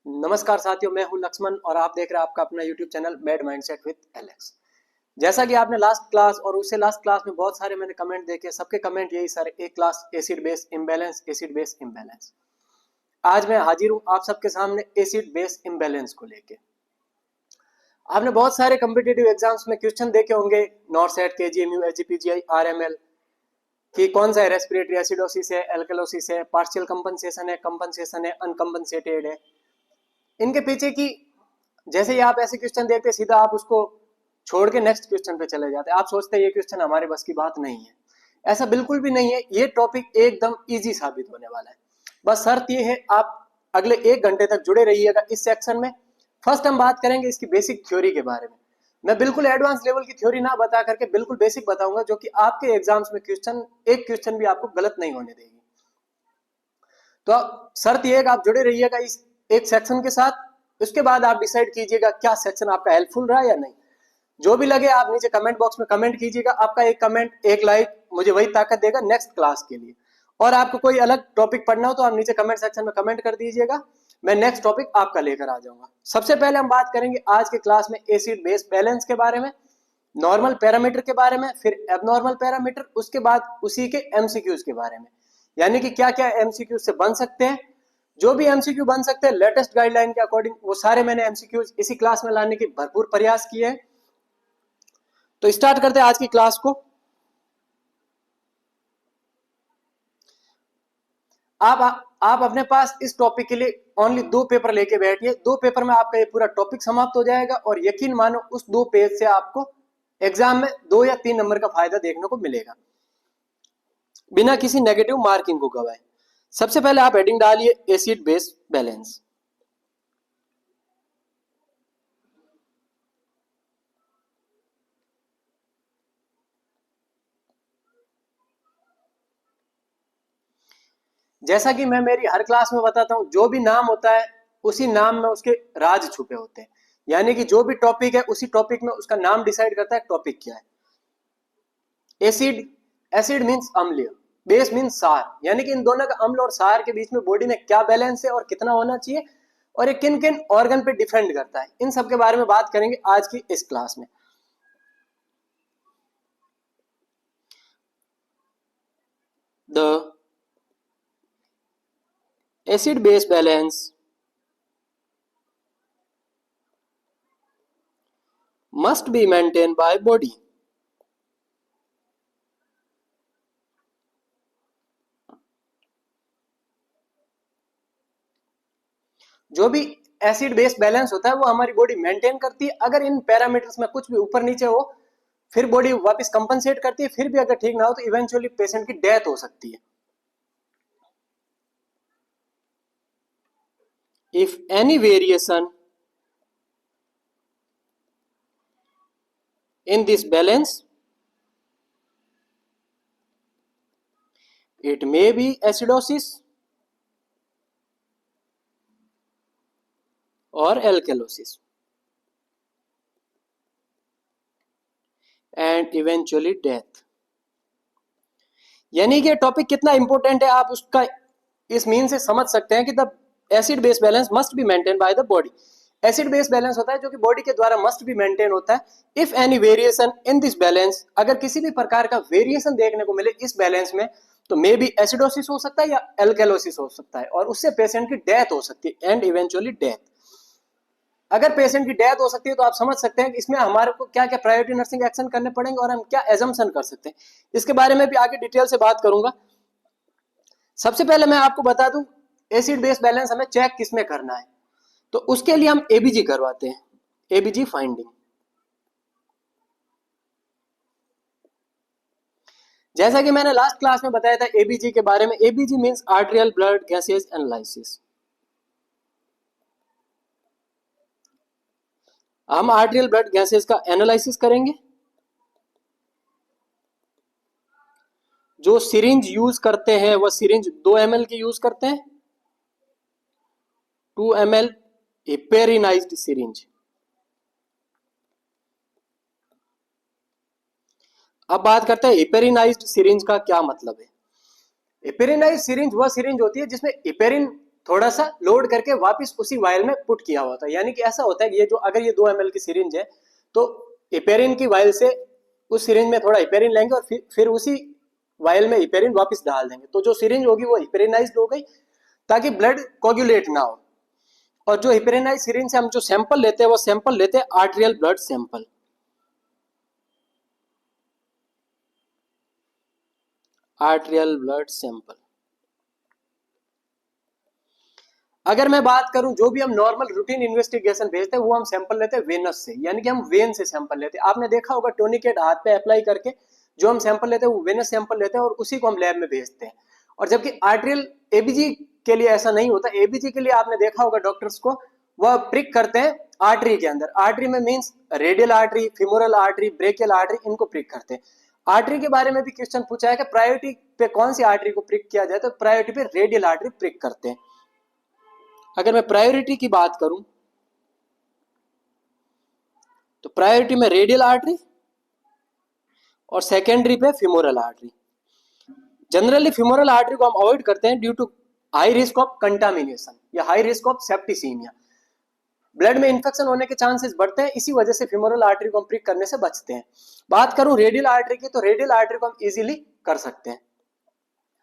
नमस्कार साथियों, मैं हूं लक्ष्मण और आप देख रहे हैं आपका अपना YouTube channel mad mindset with Alex. जैसा कि आपने लास्ट क्लास और उससे लास्ट क्लास में बहुत सारे मैंने कमेंट देखे, सबके कमेंट यही सारे, एक class acid base imbalance, acid base imbalance. आज मैं हाजिर हूं आप सबके सामने एसिड बेस इम्बैलेंस को लेके। आपने बहुत सारे कॉम्पिटिटिव एग्जाम्स में क्वेश्चन देखे होंगे, नॉरसेट, केजीएमयू, एचजीपीजीआई, आरएमएल, कि कौन सा है, रेस्पिरेटरी एसिडोसिस है, एल्कलोसिस है, पार्शियल कंपनसेशन है, अनकंपनसेटेड है। इनके पीछे की, जैसे ही आप ऐसे क्वेश्चन देखते सीधा आप उसको छोड़ के नेक्स्ट क्वेश्चन पे चले जाते हैं। आप सोचते हैं ये क्वेश्चन हमारे बस की बात नहीं है। ऐसा बिल्कुल भी नहीं है, ये टॉपिक एकदम इजी साबित होने वाला है। बस शर्त ये है आप अगले 1 घंटे तक जुड़े रहिएगा इस सेक्शन में। फर्स्ट हम बात करेंगे इसकी बेसिक थ्योरी के बारे में। मैं बिल्कुल एडवांस लेवल की थ्योरी ना बता करके बिल्कुल बेसिक बताऊंगा, जो कि आपके एग्जाम्स में एक क्वेश्चन भी आपको गलत नहीं होने देगी। तो शर्त यह है कि आप जुड़े रहिएगा इस एक सेक्शन के साथ। उसके बाद आप डिसाइड कीजिएगा क्या सेक्शन आपका हेल्पफुल रहा या नहीं। जो भी लगे आप नीचे कमेंट बॉक्स में कमेंट कीजिएगा। आपका एक कमेंट, एक लाइक मुझे वही ताकत देगा नेक्स्ट क्लास के लिए। और आपको कोई अलग टॉपिक पढ़ना हो तो आप नीचे कमेंट सेक्शन में कमेंट कर दीजिएगा, मैं नेक्स्ट टॉपिक आपका लेकर आ जाऊंगा। सबसे पहले हम बात करेंगे आज के क्लास में एसिड बेस बैलेंस के बारे में, नॉर्मल पैरामीटर के बारे में, फिर एबनॉर्मल पैरामीटर, उसके बाद उसी के एमसीक्यूज के बारे में। यानी कि क्या क्या एमसीक्यू से बन सकते हैं। जो भी एमसीक्यू बन सकते हैं लेटेस्ट गाइडलाइन के अकॉर्डिंग, वो सारे मैंने एमसीक्यू इसी क्लास में लाने के भरपूर प्रयास किए हैं। तो स्टार्ट करते हैं आज की क्लास को। आप अपने पास इस टॉपिक के लिए ओनली 2 पेपर लेके बैठिए। 2 पेपर में आपका ये पूरा टॉपिक समाप्त हो जाएगा और यकीन मानो उस 2 पेज से आपको एग्जाम में 2 या 3 नंबर का फायदा देखने को मिलेगा, बिना किसी नेगेटिव मार्किंग को गवाए। सबसे पहले आप हेडिंग डालिए एसिड बेस बैलेंस। जैसा कि मैं मेरी हर क्लास में बताता हूं, जो भी नाम होता है उसी नाम में उसके राज छुपे होते हैं। यानी कि जो भी टॉपिक है उसी टॉपिक में उसका नाम डिसाइड करता है टॉपिक क्या है। एसिड, एसिड मींस अम्लीय, बेस मींस सार। यानी कि इन दोनों का, अम्ल और सार के बीच में बॉडी में क्या बैलेंस है और कितना होना चाहिए, और ये किन किन ऑर्गन पे डिपेंड करता है, इन सब के बारे में बात करेंगे आज की इस क्लास में। The acid base balance must be maintained by body. जो भी एसिड बेस बैलेंस होता है वो हमारी बॉडी मेंटेन करती है। अगर इन पैरामीटर्स में कुछ भी ऊपर नीचे हो फिर बॉडी वापस कंपनसेट करती है। फिर भी अगर ठीक ना हो तो इवेंचुअली पेशेंट की डेथ हो सकती है। If any variation in this balance, it may be acidosis or alkalosis and eventually death. यानी कि टॉपिक कितना इंपॉर्टेंट है आप उसका इस मीन से समझ सकते हैं कि the acid base balance must be maintain by the body. Acid base balance होता है जो कि बॉडी के द्वारा मस्ट बी मेंटेन होता है। If any variation in this balance, अगर किसी भी प्रकार का वेरिएशन देखने को मिले इस बैलेंस में, तो मे बी एसिडोसिस हो सकता है या एल्कलोसिस हो सकता है, और उससे पेशेंट की डेथ हो सकती है एंड इवेंचुअली डेथ। अगर पेशेंट की डेथ हो सकती है तो आप समझ सकते हैं कि इसमें हमारे को क्या क्या प्रायोरिटी नर्सिंग एक्शन करने पड़ेंगे और हम क्या एजम्पशन कर सकते हैं। इसके बारे में भी आगे डिटेल से बात करूंगा। सबसे पहले मैं आपको बता दूं एसिड बेस बैलेंस हमें चेक किसमें करना है। तो उसके लिए हम एबीजी करवाते हैं, एबीजी फाइंडिंग। जैसा कि मैंने लास्ट क्लास में बताया था एबीजी के बारे में। ABG means arterial blood gases analysis. हम आर्टेरियल ब्लड गैसेज का एनालिसिस करेंगे। जो सिरिंज यूज करते हैं वह सिरिंज 2 ml की यूज करते हैं, 2 ml हेपेरिनाइज्ड सिरिंज। अब बात करते हैं हेपेरिनाइज्ड सिरिंज का क्या मतलब है। हेपेरिनाइज्ड सिरिंज वह सिरिंज होती है जिसमें हेपेरिन थोड़ा सा लोड करके वापस उसी वायल में पुट किया हुआ था। यानी कि ऐसा होता है कि ये जो अगर ये 2 ml की सिरिंज है तो हिपेरिन की वायल से उस सिरिंज में थोड़ा हिपेरिन लेंगे और फिर उसी वायल में हिपेरिन वापस डाल देंगे, तो जो सिरिंज होगी वो हिपेरिनाइज्ड हो गई ताकि ब्लड कोगुलेट ना हो। और जो हिपेरिनाइज्ड सिरिंज से हम जो सैंपल लेते हैं वो सैंपल लेते हैं arterial blood sample. Arterial blood sample. अगर मैं बात करूं जो भी हम नॉर्मल रूटीन इन्वेस्टिगेशन भेजते हैं वो हम सैंपल लेते हैं वेनस से, यानी कि हम वेन से सैंपल लेते हैं। आपने देखा होगा टोनिकेट हाथ पे अप्लाई करके जो हम सैंपल लेते हैं वो वेनस सैंपल लेते हैं और उसी को हम लैब में भेजते हैं। और जबकि आर्टेरियल एबीजी के लिए ऐसा नहीं होता। एबीजी के लिए आपने देखा होगा डॉक्टर्स को वह प्रिक करते हैं आर्टरी के अंदर। आर्टरी में means radial artery, femoral artery, brachial artery, इनको प्रिक करते हैं। आर्टरी के बारे में भी क्वेश्चन पूछा है कि प्रायोरिटी पे कौन सी आर्टरी को प्रिक किया जाए, तो प्रायोरिटी पे रेडियल आर्टरी प्रिक करते हैं। अगर मैं प्रायोरिटी की बात करूं तो प्रायोरिटी में रेडियल आर्टरी और सेकेंडरी पे femoral artery. Generally femoral artery को हम अवॉइड करते हैं due to high risk of contamination या high risk of septicaemia. Blood में इंफेक्शन होने के चांसेस बढ़ते हैं, इसी वजह से फिमोरल आर्टरी को हम प्रिक करने से बचते हैं। बात करूं रेडियल आर्टरी की, तो रेडियल आर्टरी को हम इजीली कर सकते हैं।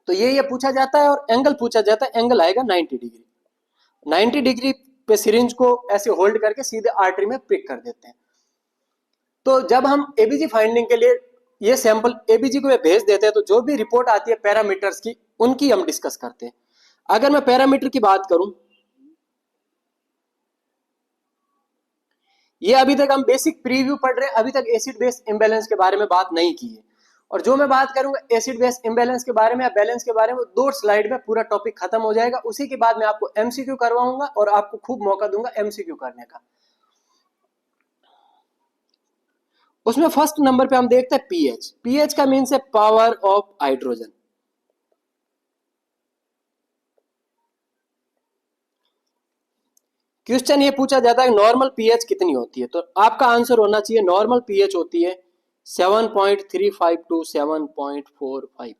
तो ये पूछा जाता है और एंगल पूछा जाता है। एंगल आएगा 90 डिग्री। 90 डिग्री पे सिरिंज को ऐसे होल्ड करके सीधे आर्टरी में प्रिक कर देते हैं। तो जब हम एबीजी फाइंडिंग के लिए ये सैंपल एबीजी को भेज देते हैं तो जो भी रिपोर्ट आती है पैरामीटर्स की उनकी हम डिस्कस करते हैं। अगर मैं पैरामीटर की बात करूं, ये अभी तक हम बेसिक प्रीव्यू पढ़ रहे हैं, अभी तक एसिड बेस इम्बैलेंस के बारे में बात नहीं की है। और जो मैं बात करूंगा एसिड बेस इम्बैलेंस के बारे में या बैलेंस के बारे में, 2 स्लाइड में पूरा टॉपिक खत्म हो जाएगा। उसी के बाद मैं आपको एमसीक्यू करवाऊंगा और आपको खूब मौका दूंगा एमसीक्यू करने का। उसमें फर्स्ट नंबर पे हम देखते हैं पीएच। पीएच का मीन्स है पावर ऑफ हाइड्रोजन। क्वेश्चन ये पूछा जाता है नॉर्मल पीएच कितनी होती है, तो आपका आंसर होना चाहिए नॉर्मल पीएच होती है 7.35 टू 7.45।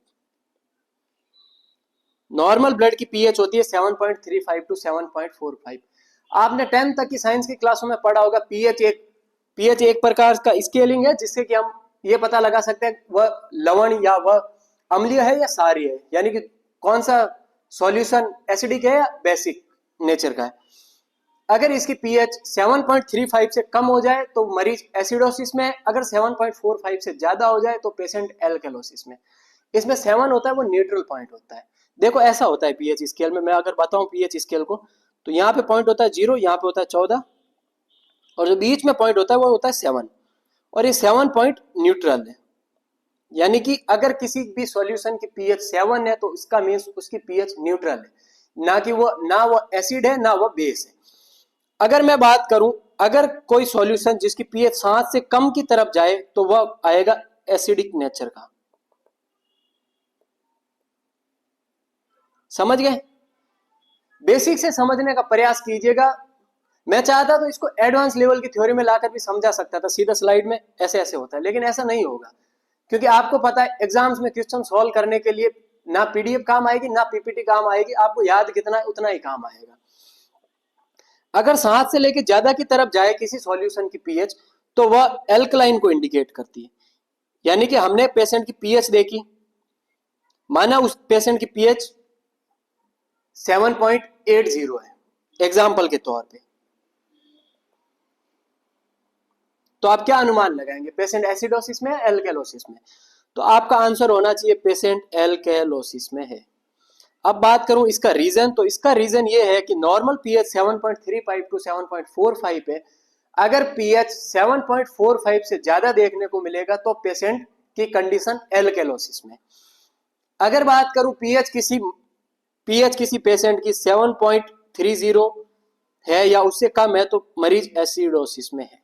नॉर्मल ब्लड की पीएच होती है 7.35 टू 7.45। आपने 10th तक की साइंस की क्लासों में पढ़ा होगा पीएच एक प्रकार का स्केलिंग है जिससे कि हम ये पता लगा सकते हैं वह लवण या वह अम्लीय है या क्षारीय है, यानी कि कौन सा सॉल्यूशन एसिडिक है या बेसिक नेचर का है। अगर इसकी पीएच 7.35 से कम हो जाए तो मरीज एसिडोसिस में, अगर 7.45 से ज्यादा हो जाए तो पेशेंट एल्कलोसिस में। इसमें 7 होता है वो न्यूट्रल पॉइंट होता है। देखो ऐसा होता है पीएच स्केल में, मैं अगर बताऊं पीएच स्केल को, तो यहाँ पे पॉइंट होता है 0, यहाँ पे होता है 14 और जो बीच में पॉइंट होता है वो होता है 7। और ये 7 पॉइंट न्यूट्रल है, यानी कि अगर किसी भी सॉल्यूशन की पीएच 7 है तो इसका मीन्स उसकी पीएच न्यूट्रल है, ना कि वो एसिड है ना वो बेस है। अगर मैं बात करूं, अगर कोई सॉल्यूशन जिसकी पीएच 7 से कम की तरफ जाए तो वह आएगा एसिडिक नेचर का। समझ गए? बेसिक से समझने का प्रयास कीजिएगा। मैं चाहता तो इसको एडवांस लेवल की थ्योरी में लाकर भी समझा सकता था, सीधा स्लाइड में ऐसे ऐसे होता है, लेकिन ऐसा नहीं होगा क्योंकि आपको पता है एग्जाम्स में क्वेश्चन सॉल्व करने के लिए ना पीडीएफ काम आएगी ना पीपीटी काम आएगी, आपको याद कितना है उतना ही काम आएगा। अगर 7 से लेकर ज्यादा की तरफ जाए किसी सॉल्यूशन की पीएच तो वह एल्कलाइन को इंडिकेट करती है, यानी कि हमने पेशेंट की पीएच देखी, माना उस पेशेंट की पीएच 7.80 है एग्जाम्पल के तौर पे, तो आप क्या अनुमान लगाएंगे पेशेंट एसिडोसिस में है एल्केलोसिस में? तो आपका आंसर होना चाहिए पेशेंट एल्केलोसिस में है। अब बात करूं इसका रीजन, तो इसका रीजन ये है कि नॉर्मल पीएच 7.35 टू 7.45 है। अगर पीएच 7.45 से ज्यादा देखने को मिलेगा तो पेशेंट की कंडीशन एल्केलोसिस में। अगर बात करूं पीएच किसी पेशेंट की 7.30 है या उससे कम है तो मरीज एसिडोसिस में है।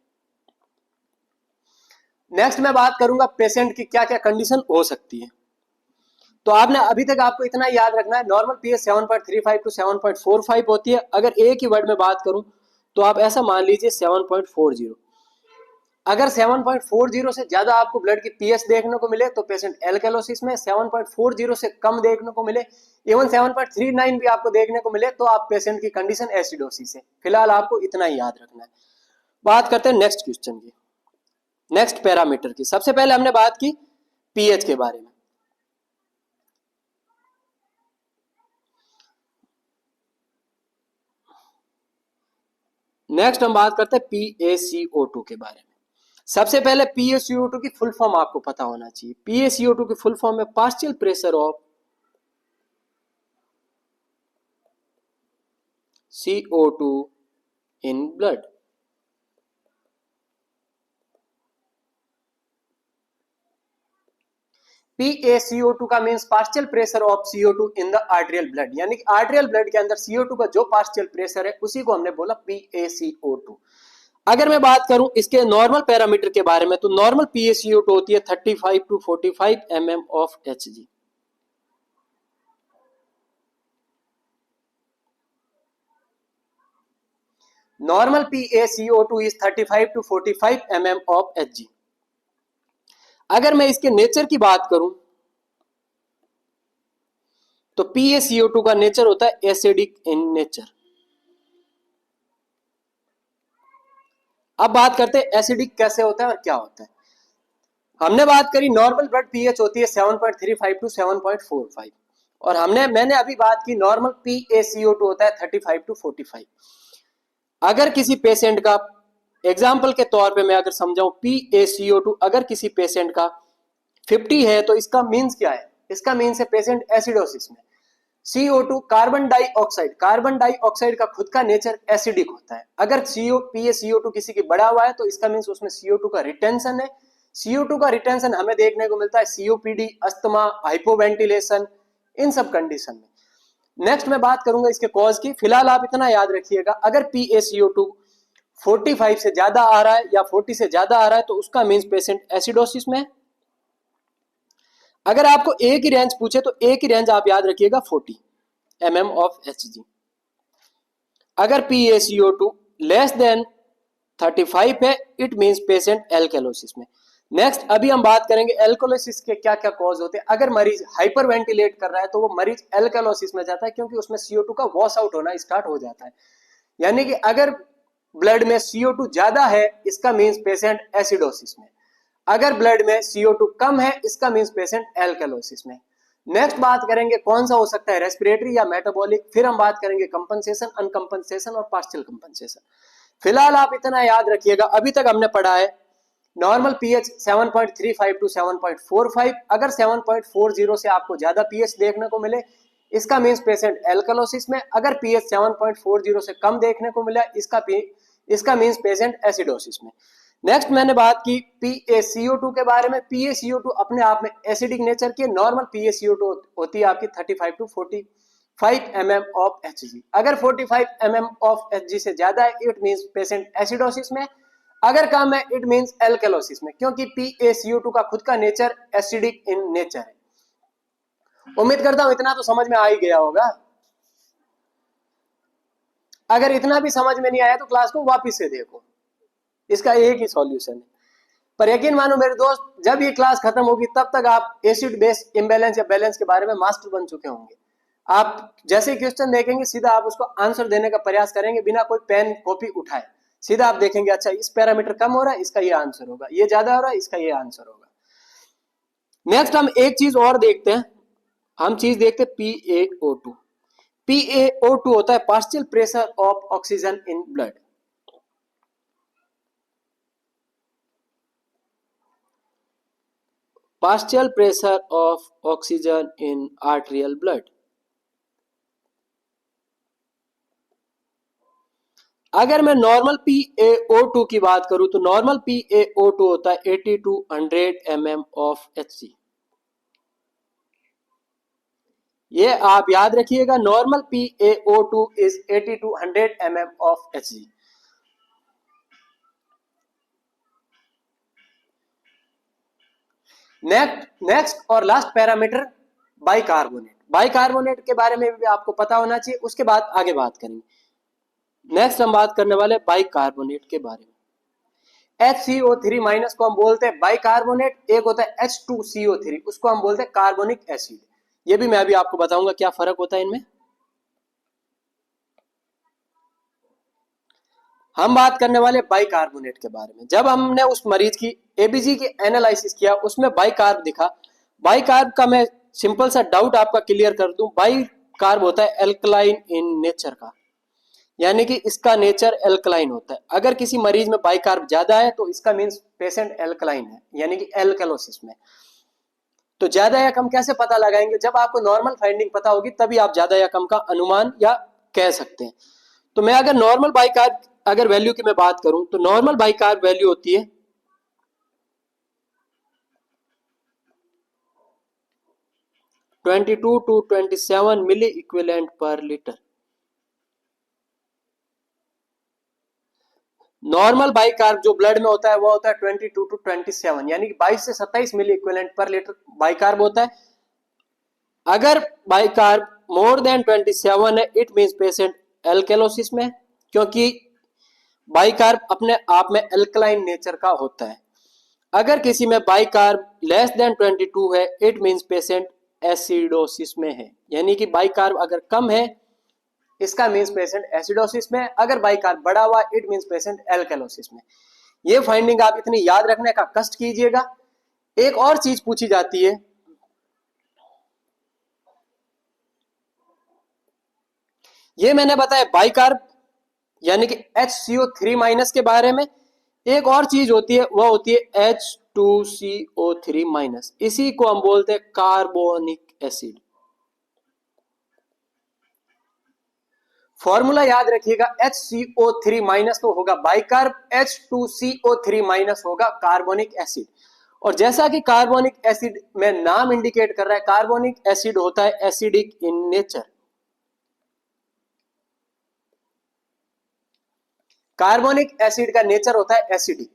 नेक्स्ट मैं बात करूंगा पेशेंट की क्या क्या कंडीशन हो सकती है। तो आपने अभी तक आपको इतना याद रखना है, नॉर्मल पीएच 7.35 टू 7.45 होती है। अगर एक ही वर्ड में बात करूं तो आप ऐसा मान लीजिए 7.40। अगर 7.40 से ज्यादा आपको ब्लड की पीएच देखने को मिले तो पेशेंट एल्कलोसिस में, 7.40 से कम देखने को मिले, इवन 7.39 भी आपको देखने को मिले तो आप पेशेंट की कंडीशन एसिडोसिस है। फिलहाल आपको इतना ही याद रखना है। बात करते हैं नेक्स्ट क्वेश्चन की, नेक्स्ट पैरामीटर की। सबसे पहले हमने बात की पीएच के बारे में। नेक्स्ट हम बात करते हैं PaCO2 के बारे में। सबसे पहले PaCO2 की फुल फॉर्म आपको पता होना चाहिए। PaCO2 की फुल फॉर्म है partial pressure of CO2 in blood. PaCO2 का means partial pressure of CO2 in the arterial blood, यानी कि आर्टेरियल ब्लड के अंदर CO2 का जो पार्शियल प्रेशर है उसी को हमने बोला PaCO2। अगर मैं बात करूं इसके नॉर्मल पैरामीटर के बारे में, तो नॉर्मल PaCO2 होती है 35 to 45 mm of Hg। Normal PaCO2 is 35 to 45 mm of Hg। अगर मैं इसके नेचर की बात करूं तो PaCO2 का नेचर होता है एसिडिक इन नेचर। अब बात करते हैं एसिडिक कैसे होता है और क्या होता है। हमने बात करी नॉर्मल ब्लड पीएच होती है 7.35 टू 7.45 और मैंने अभी बात की नॉर्मल PaCO2 होता है 35 टू 45। अगर किसी पेशेंट का एग्जाम्पल के तौर पे मैं अगर समझाऊं, PaCO2 अगर किसी पेशेंट का 50 है तो इसका मीन्स क्या है? इसका मीन्स है पेशेंट एसिडोसिस में। CO2 carbon dioxide, carbon dioxide का खुद का नेचर एसिडिक होता है। अगर PaCO2 किसी की बढ़ा हुआ है तो इसका मीन्स उसमें CO2 का रिटेंशन है। CO2 का रिटेंशन हमें देखने को मिलता है COPD, अस्थमा, हाइपोवेंटिलेशन, इन सब कंडीशन में। नेक्स्ट मैं बात करूंगा इसके कॉज की। फिलहाल आप इतना याद रखिएगा, अगर PaCO2 45 से ज्यादा आ रहा है या 40 से ज्यादा आ रहा है तो उसका मीन्स पेशेंट एसिडोसिस में। अगर आपको एक ही रेंज पूछे तो एक ही रेंज आप याद रखिएगा 40 mm of Hg। अगर PaCO2 लेस देन 35 है इट मींस पेशेंट एल्कलोसिस में। नेक्स्ट अभी हम बात करेंगे एल्कलोसिस के क्या क्या कॉज होते हैं। अगर मरीज हाइपर वेंटिलेट कर रहा है तो वो मरीज एल्कलोसिस में जाता है क्योंकि उसमें CO2 का वॉश आउट होना स्टार्ट हो जाता है। यानी कि अगर ब्लड में CO2 ज्यादा है इसका मींस पेशेंट एसिडोसिस में। अगर ब्लड में CO2 कम है इसका मींस पेशेंट एल्कलोसिस में। नेक्स्ट बात करेंगे कौन सा हो सकता है, रेस्पिरेटरी या मेटाबॉलिक। फिर हम बात करेंगे कंपनसेशन, अनकंपनसेशन और पार्शियल कंपनसेशन। फिलहाल आप इतना याद रखिएगा, अभी तक हमने पढ़ा है नॉर्मल पीएच 7.35 टू 7.45। अगर 7.40 से आपको ज्यादा पीएच देखने को मिले इसका मींस पेशेंट एल्कलोसिस में। अगर पीएच 7.40 से कम देखने को मिला इसका मींस पेशेंट एसिडोसिस में। नेक्स्ट मैंने बात की PaCO2 के बारे में। PaCO2 अपने आप में एसिडिक नेचर की। नॉर्मल PaCO2 होती है आपकी 35 टू 45 mm of Hg। अगर 45 mm of Hg से ज्यादा है इट मींस पेशेंट एसिडोसिस में। अगर कम है इट मींस एल्कलोसिस में, क्योंकि PaCO2 का खुद का नेचर एसिडिक इन नेचर है। उम्मीद करता हूं इतना तो समझ में आ ही गया होगा। अगर इतना भी समझ में नहीं आया तो क्लास को वापस से देखो, इसका एक ही सॉल्यूशन है। पर यकीन मानो मेरे दोस्त, जब ये क्लास खत्म होगी तब तक आप एसिड बेस इम्बैलेंस या बैलेंस के बारे में मास्टर बन चुके होंगे। आप जैसे क्वेश्चन देखेंगे सीधा आप उसको आंसर देने का प्रयास करेंगे बिना कोई पेन कॉपी उठाए। सीधा आप देखेंगे अच्छा इस पैरामीटर कम हो रहा है इसका ये आंसर होगा, ये ज्यादा हो रहा है इसका ये आंसर होगा। नेक्स्ट हम एक चीज और देखते हैं, हम चीज देखते हैं PaO2। PaO2 होता है partial pressure of oxygen in blood. partial pressure of oxygen in arterial blood। अगर मैं नॉर्मल PaO2 की बात करूं तो नॉर्मल PaO2 होता है 80 to 100 mm of Hg। ये आप याद रखिएगा, normal PaO2 is 80 to 100 mm of Hg। Next और लास्ट पैरामीटर बाइकार्बोनेट। बाइकार्बोनेट के बारे में भी आपको पता होना चाहिए, उसके बाद आगे बात करेंगे। नेक्स्ट हम बात करने वाले बाइकार्बोनेट के बारे में। HCO3 माइनस को हम बोलते हैं बाइकार्बोनेट, एक होता है H2CO3 उसको हम बोलते हैं कार्बोनिक एसिड। ये भी मैं अभी आपको बताऊंगा क्या फर्क होता है इनमें। हम बात करने वाले बाइकार्बोनेट के बारे में। जब हमने उस मरीज की एबीजी की एनालिसिस किया उसमें बाइकार्ब दिखा। बाइकार्ब का मैं सिंपल सा डाउट आपका क्लियर कर दूं, बाइकार्ब होता है एल्कलाइन इन नेचर का, यानी कि इसका नेचर एल्कलाइन होता है। अगर किसी मरीज में बाइकार्ब ज्यादा है तो इसका मीन्स पेशेंट एल्कलाइन है, यानी कि एल्कलोसिस में। तो ज्यादा या कम कैसे पता लगाएंगे? जब आपको नॉर्मल फाइंडिंग पता होगी तभी आप ज्यादा या कम का अनुमान या कह सकते हैं। तो मैं अगर नॉर्मल बाइकार्ब अगर वैल्यू की मैं बात करूं तो नॉर्मल बाइकार्ब वैल्यू होती है 22 to 27 milliequivalent per litre. Normal bicarb जो ब्लड में होता है वो होता है 22 to 27, यानी कि 22 से 27 milliequivalent per litre bicarb होता है। अगर बाइकार्ब मोर देन 27 है इट मींस पेशेंट एल्केलोसिस में, क्योंकि बाइकार्ब अपने आप में एल्कलाइन नेचर का होता है। अगर किसी में बाइकार्ब लेस देन 22 है इट मींस पेशेंट एसिडोसिस में है, यानी कि बाइकार्ब अगर कम है इसका मींस पेशेंट एसिडोसिस में, अगर बाइकार्ब बढ़ा हुआ इट मींस पेशेंट एल्केलोसिस में। ये फाइंडिंग आप इतनी याद रखने का कष्ट कीजिएगा। एक और चीज पूछी जाती है, ये मैंने बताया बाइकार्ब यानी कि HCO3 माइनस के बारे में। एक और चीज होती है वह होती है H2CO3 माइनस, इसी को हम बोलते हैं कार्बोनिक एसिड। फॉर्मूला याद रखिएगा, HCO3 माइनस तो होगा बाइकार्ब, H2CO3 माइनस होगा कार्बोनिक एसिड। और जैसा कि कार्बोनिक एसिड में नाम इंडिकेट कर रहा है, कार्बोनिक एसिड होता है acidic in nature. Carbonic acid का नेचर होता है एसिडिक।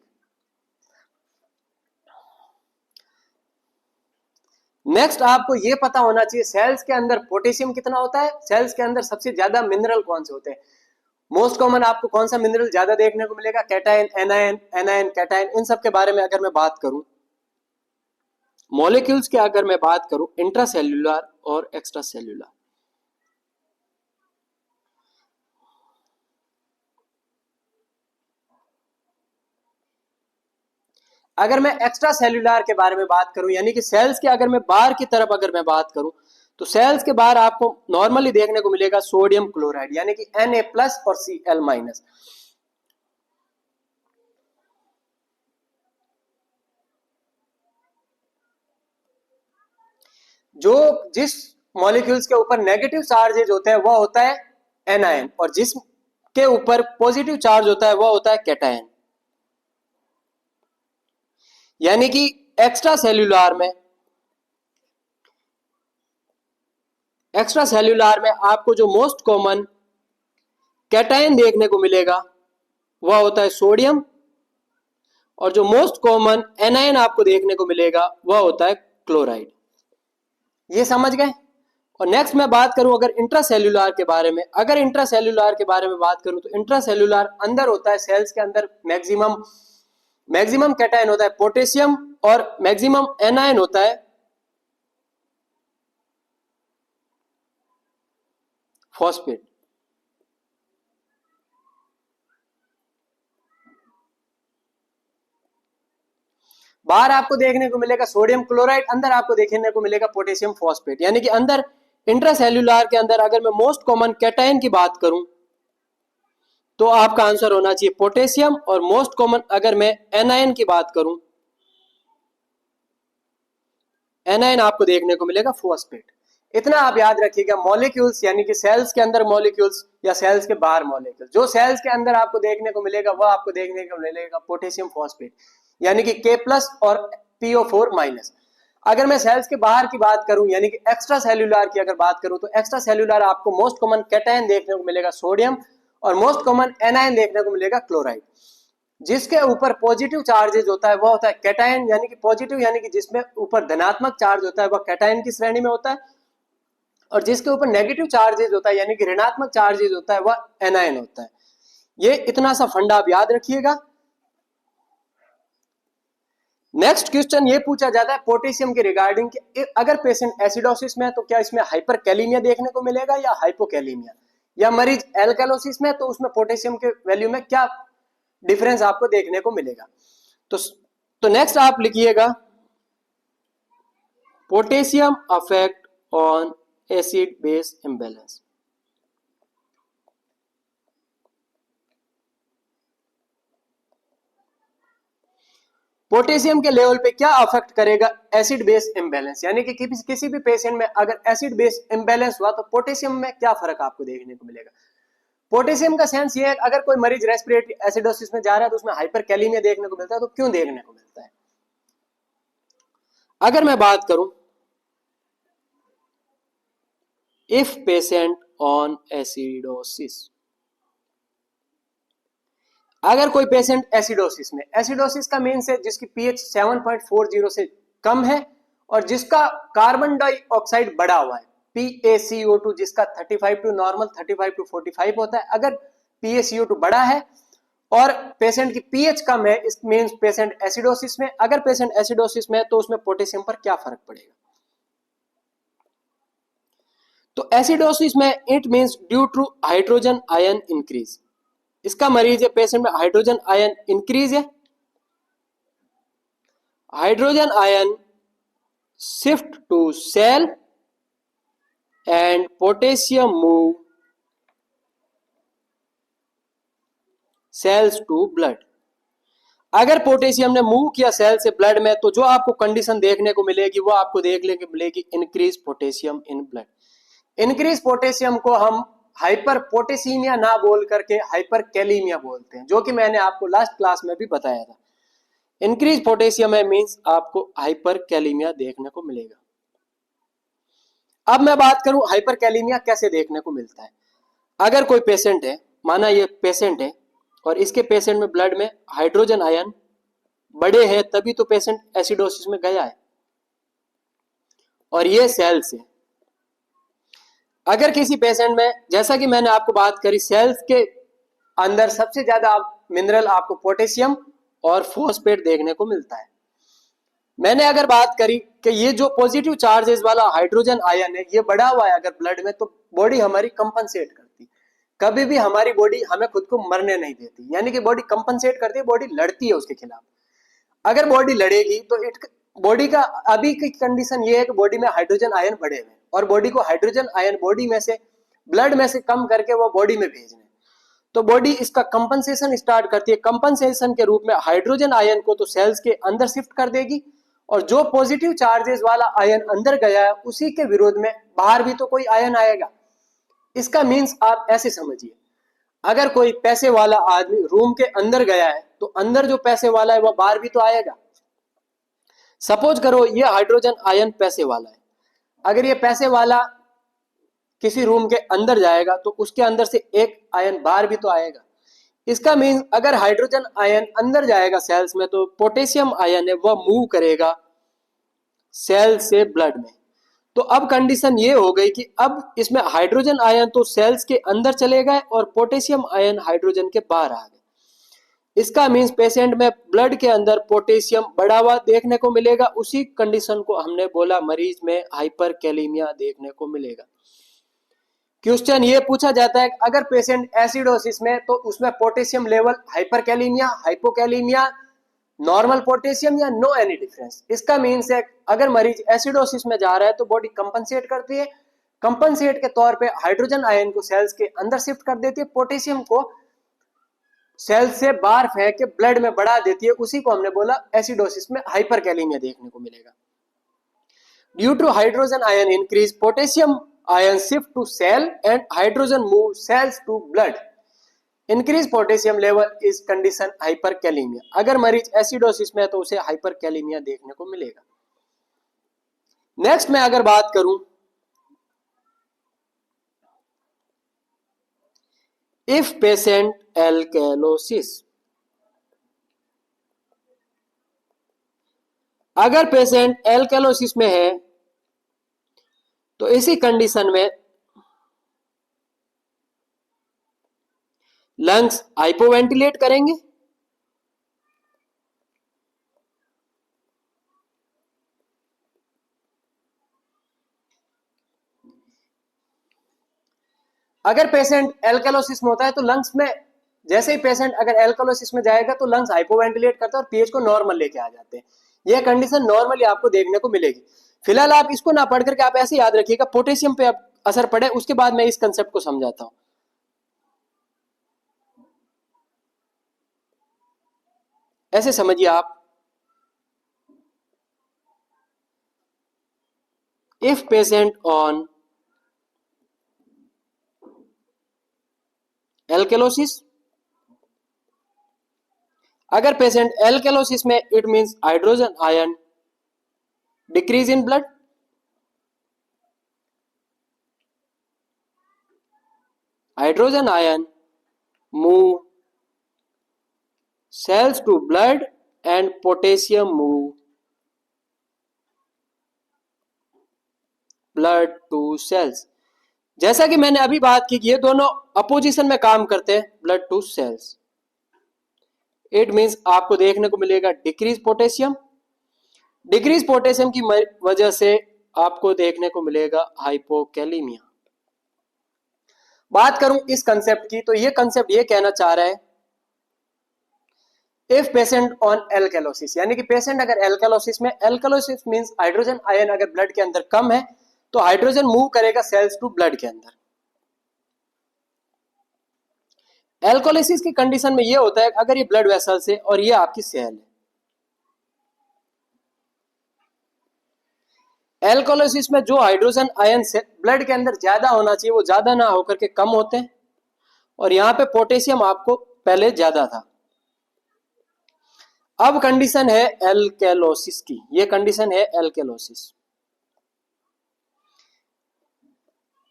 नेक्स्ट आपको यह पता होना चाहिए सेल्स के अंदर पोटेशियम कितना होता है, सेल्स के अंदर सबसे ज्यादा मिनरल कौन से होते हैं। मोस्ट कॉमन आपको कौन सा मिनरल ज्यादा देखने को मिलेगा? Cation, anion, anion, cation. इन सब के बारे में अगर मैं बात करूं, मॉलिक्यूल्स की अगर मैं बात करूं, इंट्रासेल्यूलर और एक्स्ट्रा सेल्यूलर। अगर मैं एक्स्ट्रा सेल्यूलर के बारे में बात करूं, यानी कि सेल्स के अगर मैं बाहर की तरफ अगर मैं बात करूं, तो सेल्स के बाहर आपको नॉर्मली देखने को मिलेगा सोडियम क्लोराइड, यानी कि Na+ और Cl-। जो जिस मॉलिक्यूल्स के ऊपर नेगेटिव चार्जेज होते हैं वह होता है एनायन, और जिसके ऊपर पॉजिटिव चार्ज होता है वह होता है कैटायन। यानी कि एक्स्ट्रा सेल्यूलर में आपको जो मोस्ट कॉमन कैटायन देखने को मिलेगा वह होता है सोडियम, और जो मोस्ट कॉमन एनायन आपको देखने को मिलेगा वह होता है क्लोराइड। ये समझ गए। और नेक्स्ट मैं बात करूं अगर इंट्रासेल्यूलर के बारे में, अगर इंट्रासेल्यूलर के बारे में बात करूं तो इंट्रासेल्यूलर अंदर होता है सेल्स के अंदर मैक्सिमम कैटायन होता है पोटेशियम, और मैक्सिमम एनायन होता है फॉस्फेट। बाहर आपको देखने को मिलेगा सोडियम क्लोराइड, अंदर आपको देखने को मिलेगा पोटेशियम फॉस्फेट। यानी कि अंदर इंट्रासेल्यूलर के अंदर अगर मैं मोस्ट कॉमन कैटायन की बात करूं तो आपका आंसर होना चाहिए पोटेशियम, और मोस्ट कॉमन अगर मैं एनायन की बात करूं, एनायन आपको देखने को मिलेगा फॉस्फेट। इतना आप याद रखिएगा। मॉलिक्यूल्स यानी कि सेल्स के अंदर मॉलिक्यूल्स या सेल्स के बाहर मॉलिक्यूल्स, जो सेल्स के अंदर आपको देखने को मिलेगा वह आपको देखने को मिलेगा पोटेशियम फॉस्फेट, यानी कि K+ और PO4-। अगर मैं सेल्स के बाहर की बात करूं यानी कि एक्स्ट्रा सेल्यूलर की अगर बात करूं तो एक्स्ट्रा सेल्यूलर आपको मोस्ट कॉमन कैटायन देखने को मिलेगा सोडियम, और मोस्ट कॉमन एनायन देखने को मिलेगा क्लोराइड। जिसके ऊपर पॉजिटिव चार्जेज होता है वह होता है कैटायन, यानी कि पॉजिटिव यानी कि जिसमें ऊपर धनात्मक चार्ज होता है वह कैटायन की श्रेणी में होता है, और जिसके ऊपर नेगेटिव चार्जेज होता है यानी कि ऋणात्मक चार्जेज होता है वह एनायन होता है। ये इतना सा फंडा आप याद रखिएगा। नेक्स्ट क्वेश्चन ये पूछा जाता है पोटेशियम के रिगार्डिंग कि अगर पेशेंट एसिडोसिस में है तो क्या इसमें हाइपरकैलेमिया देखने को मिलेगा या हाइपोकैलेमिया, या मरीज एल्कैलोसिस में तो उसमें पोटेशियम के वैल्यू में क्या डिफरेंस आपको देखने को मिलेगा। तो नेक्स्ट आप लिखिएगा potassium affect on acid base imbalance. Potassium के लेवल पे क्या अफेक्ट करेगा एसिड बेस इम्बैलेंस, यानी कि किसी भी पेशेंट में अगर एसिड बेस इम्बैलेंस हुआ तो पोटेशियम में क्या फर्क आपको देखने को मिलेगा। पोटेशियम का सेंस ये है अगर कोई मरीज रेस्पिरेटरी एसिडोसिस में जा रहा है तो उसमें हाइपरकैलेमिया देखने को मिलता है, तो क्यों देखने को मिलता है। अगर मैं बात करूं इफ पेशेंट ऑन एसिडोसिस, अगर कोई पेशेंट एसिडोसिस में, एसिडोसिस का मीन है जिसकी पीएच 7.40 से कम है और जिसका कार्बन डाइऑक्साइड बढ़ा हुआ है, PaCO2 जिसका 35 टू नॉर्मल 35 टू 45 होता है, अगर PaCO2 बढ़ा है और पेशेंट की पीएच कम है, इस मींस पेशेंट एसिडोसिस में। अगर पेशेंट एसिडोसिस में है तो उसमें पोटेशियम पर क्या फर्क पड़ेगा। तो एसिडोसिस में it means due to hydrogen ion increase, इसका मरीज है पेशेंट में हाइड्रोजन आयन इंक्रीज है, hydrogen ion shift to cell and potassium move cells to blood. अगर पोटेशियम ने मूव किया सेल से ब्लड में तो जो आपको कंडीशन देखने को मिलेगी वो आपको देखने को मिलेगी increase potassium in blood. Increase potassium को हम हाइपर पोटेसीमिया ना बोल करके हाइपर कैलीमिया बोलते हैं, जो कि मैंने आपको लास्ट क्लास में भी बताया था। इंक्रीज पोटेशियम है मींस आपको हाइपर कैलीमिया देखने को मिलेगा। अब मैं बात करूं हाइपर कैलीमिया कैसे देखने को मिलता है। अगर कोई पेशेंट है, माना ये पेशेंट है और इसके पेशेंट में ब्लड में हाइड्रोजन आयन बड़े हैं, तभी तो पेशेंट एसिडोसिस में गया है, और ये सेल्स है। अगर किसी पेशेंट में, जैसा कि मैंने आपको बात करी, सेल्स के अंदर सबसे ज्यादा मिनरल आपको पोटेशियम और फॉस्फेट देखने को मिलता है। मैंने अगर बात करी कि ये जो पॉजिटिव चार्जेस वाला हाइड्रोजन आयन है ये बढ़ा हुआ है अगर ब्लड में, तो बॉडी हमारी कंपनसेट करती, कभी भी हमारी बॉडी हमें खुद को मरने नहीं देती, यानी कि बॉडी कंपनसेट करती है, बॉडी लड़ती है उसके खिलाफ। अगर बॉडी लड़ेगी तो बॉडी का अभी की कंडीशन ये है कि बॉडी में हाइड्रोजन आयन बढ़े हुए और बॉडी को हाइड्रोजन आयन बॉडी में से, ब्लड में से कम करके वो बॉडी में भेजने, तो बॉडी इसका कंपनसेशन स्टार्ट करती है। कंपनसेशन के रूप में हाइड्रोजन आयन को तो सेल्स के अंदर शिफ्ट कर देगी, और जो पॉजिटिव चार्जेस वाला आयन अंदर गया है उसी के विरोध में बाहर भी तो कोई आयन आएगा। इसका मीन्स आप ऐसे समझिए, अगर कोई पैसे वाला आदमी रूम के अंदर गया है तो अंदर जो पैसे वाला है वो बाहर भी तो आएगा। सपोज करो ये हाइड्रोजन आयन पैसे वाला है, अगर ये पैसे वाला किसी रूम के अंदर जाएगा तो उसके अंदर से एक आयन बाहर भी तो आएगा। इसका मीन अगर हाइड्रोजन आयन अंदर जाएगा सेल्स में तो पोटेशियम आयन है वह मूव करेगा सेल से ब्लड में। तो अब कंडीशन ये हो गई कि अब इसमें हाइड्रोजन आयन तो सेल्स के अंदर चले गए और पोटेशियम आयन हाइड्रोजन के बाहर आ गए। इसका मीन्स पेशेंट में ब्लड के अंदर पोटेशियम बढ़ा हुआ देखने को मिलेगा। उसी कंडीशन को हमने बोला मरीज में हाइपरकैलेमिया देखने को मिलेगा। क्वेश्चन ये पूछा जाता है अगर पेशेंट एसिडोसिस में तो उसमें potassium level hyperkalaemia, hypokalemia, normal potassium या नो एनी डिफरेंस। इसका मीन्स है अगर मरीज एसिडोसिस में जा रहा है तो बॉडी कंपनसेट करती है, कंपनसेट के तौर पे हाइड्रोजन आयन को सेल्स के अंदर शिफ्ट कर देती है, पोटेशियम को सेल से बाहर फेंक के ब्लड में बढ़ा देती है। उसी को हमने बोला एसिडोसिस में हाइपरकैलेमिया देखने को मिलेगा। Due to hydrogen ion increase potassium ion shift to cell and hydrogen move cells to blood. Increase potassium level is condition hyperkalemia. अगर मरीज एसिडोसिस में है तो उसे हाइपरकैलेमिया देखने को मिलेगा। नेक्स्ट मैं अगर बात करूं इफ पेशेंट एल्कैलोसिस, अगर पेशेंट एल्कैलोसिस में है तो इसी कंडीशन में लंग्स हाइपोवेंटिलेट करेंगे, अगर पेशेंट एल्कलोसिस में होता है तो लंग्स में, जैसे ही पेशेंट अगर एल्कलोसिस में जाएगा तो लंग्स हाइपोवेंटिलेट करते हैं और पीएच को नॉर्मल लेके आ जाते हैं। यह कंडीशन नॉर्मली आपको देखने को मिलेगी। फिलहाल आप इसको ना पढ़ करके आप ऐसे याद रखिएगा पोटेशियम पे आप असर पड़े, उसके बाद मैं इस कंसेप्ट को समझाता हूं। ऐसे समझिए आप, इफ पेशेंट ऑन एल्केलोसिस, अगर पेशेंट एल्केलोसिस में, it means hydrogen ion decrease in blood, hydrogen ion move cells to blood and potassium move blood to cells। जैसा कि मैंने अभी बात की कि ये दोनों अपोजिशन में काम करते हैं, blood to cells. It means आपको देखने को मिलेगा डिक्रीज पोटेशियम, डिक्रीज पोटेशियम की वजह से आपको देखने को मिलेगा हाइपोकैलीमिया। बात करूं इस कंसेप्ट की, तो ये कंसेप्ट ये कहना चाह रहा है इफ पेशेंट ऑन एल्कलोसिस, यानी कि पेशेंट अगर एल्कलोसिस में, एल्कलोसिस मींस हाइड्रोजन आयन अगर ब्लड के अंदर कम है तो हाइड्रोजन मूव करेगा सेल्स टू ब्लड के अंदर। एल्कोलिसिस की कंडीशन में ये होता है अगर ये ब्लड वेसल्स है और ये आपकी सेल है, एल्कोलिसिस में जो हाइड्रोजन आयन से ब्लड के अंदर ज्यादा होना चाहिए वो ज्यादा ना होकर के कम होते हैं, और यहां पे पोटेशियम आपको पहले ज्यादा था। अब कंडीशन है एल्केलोसिस की, ये कंडीशन है एल्केलोसिस।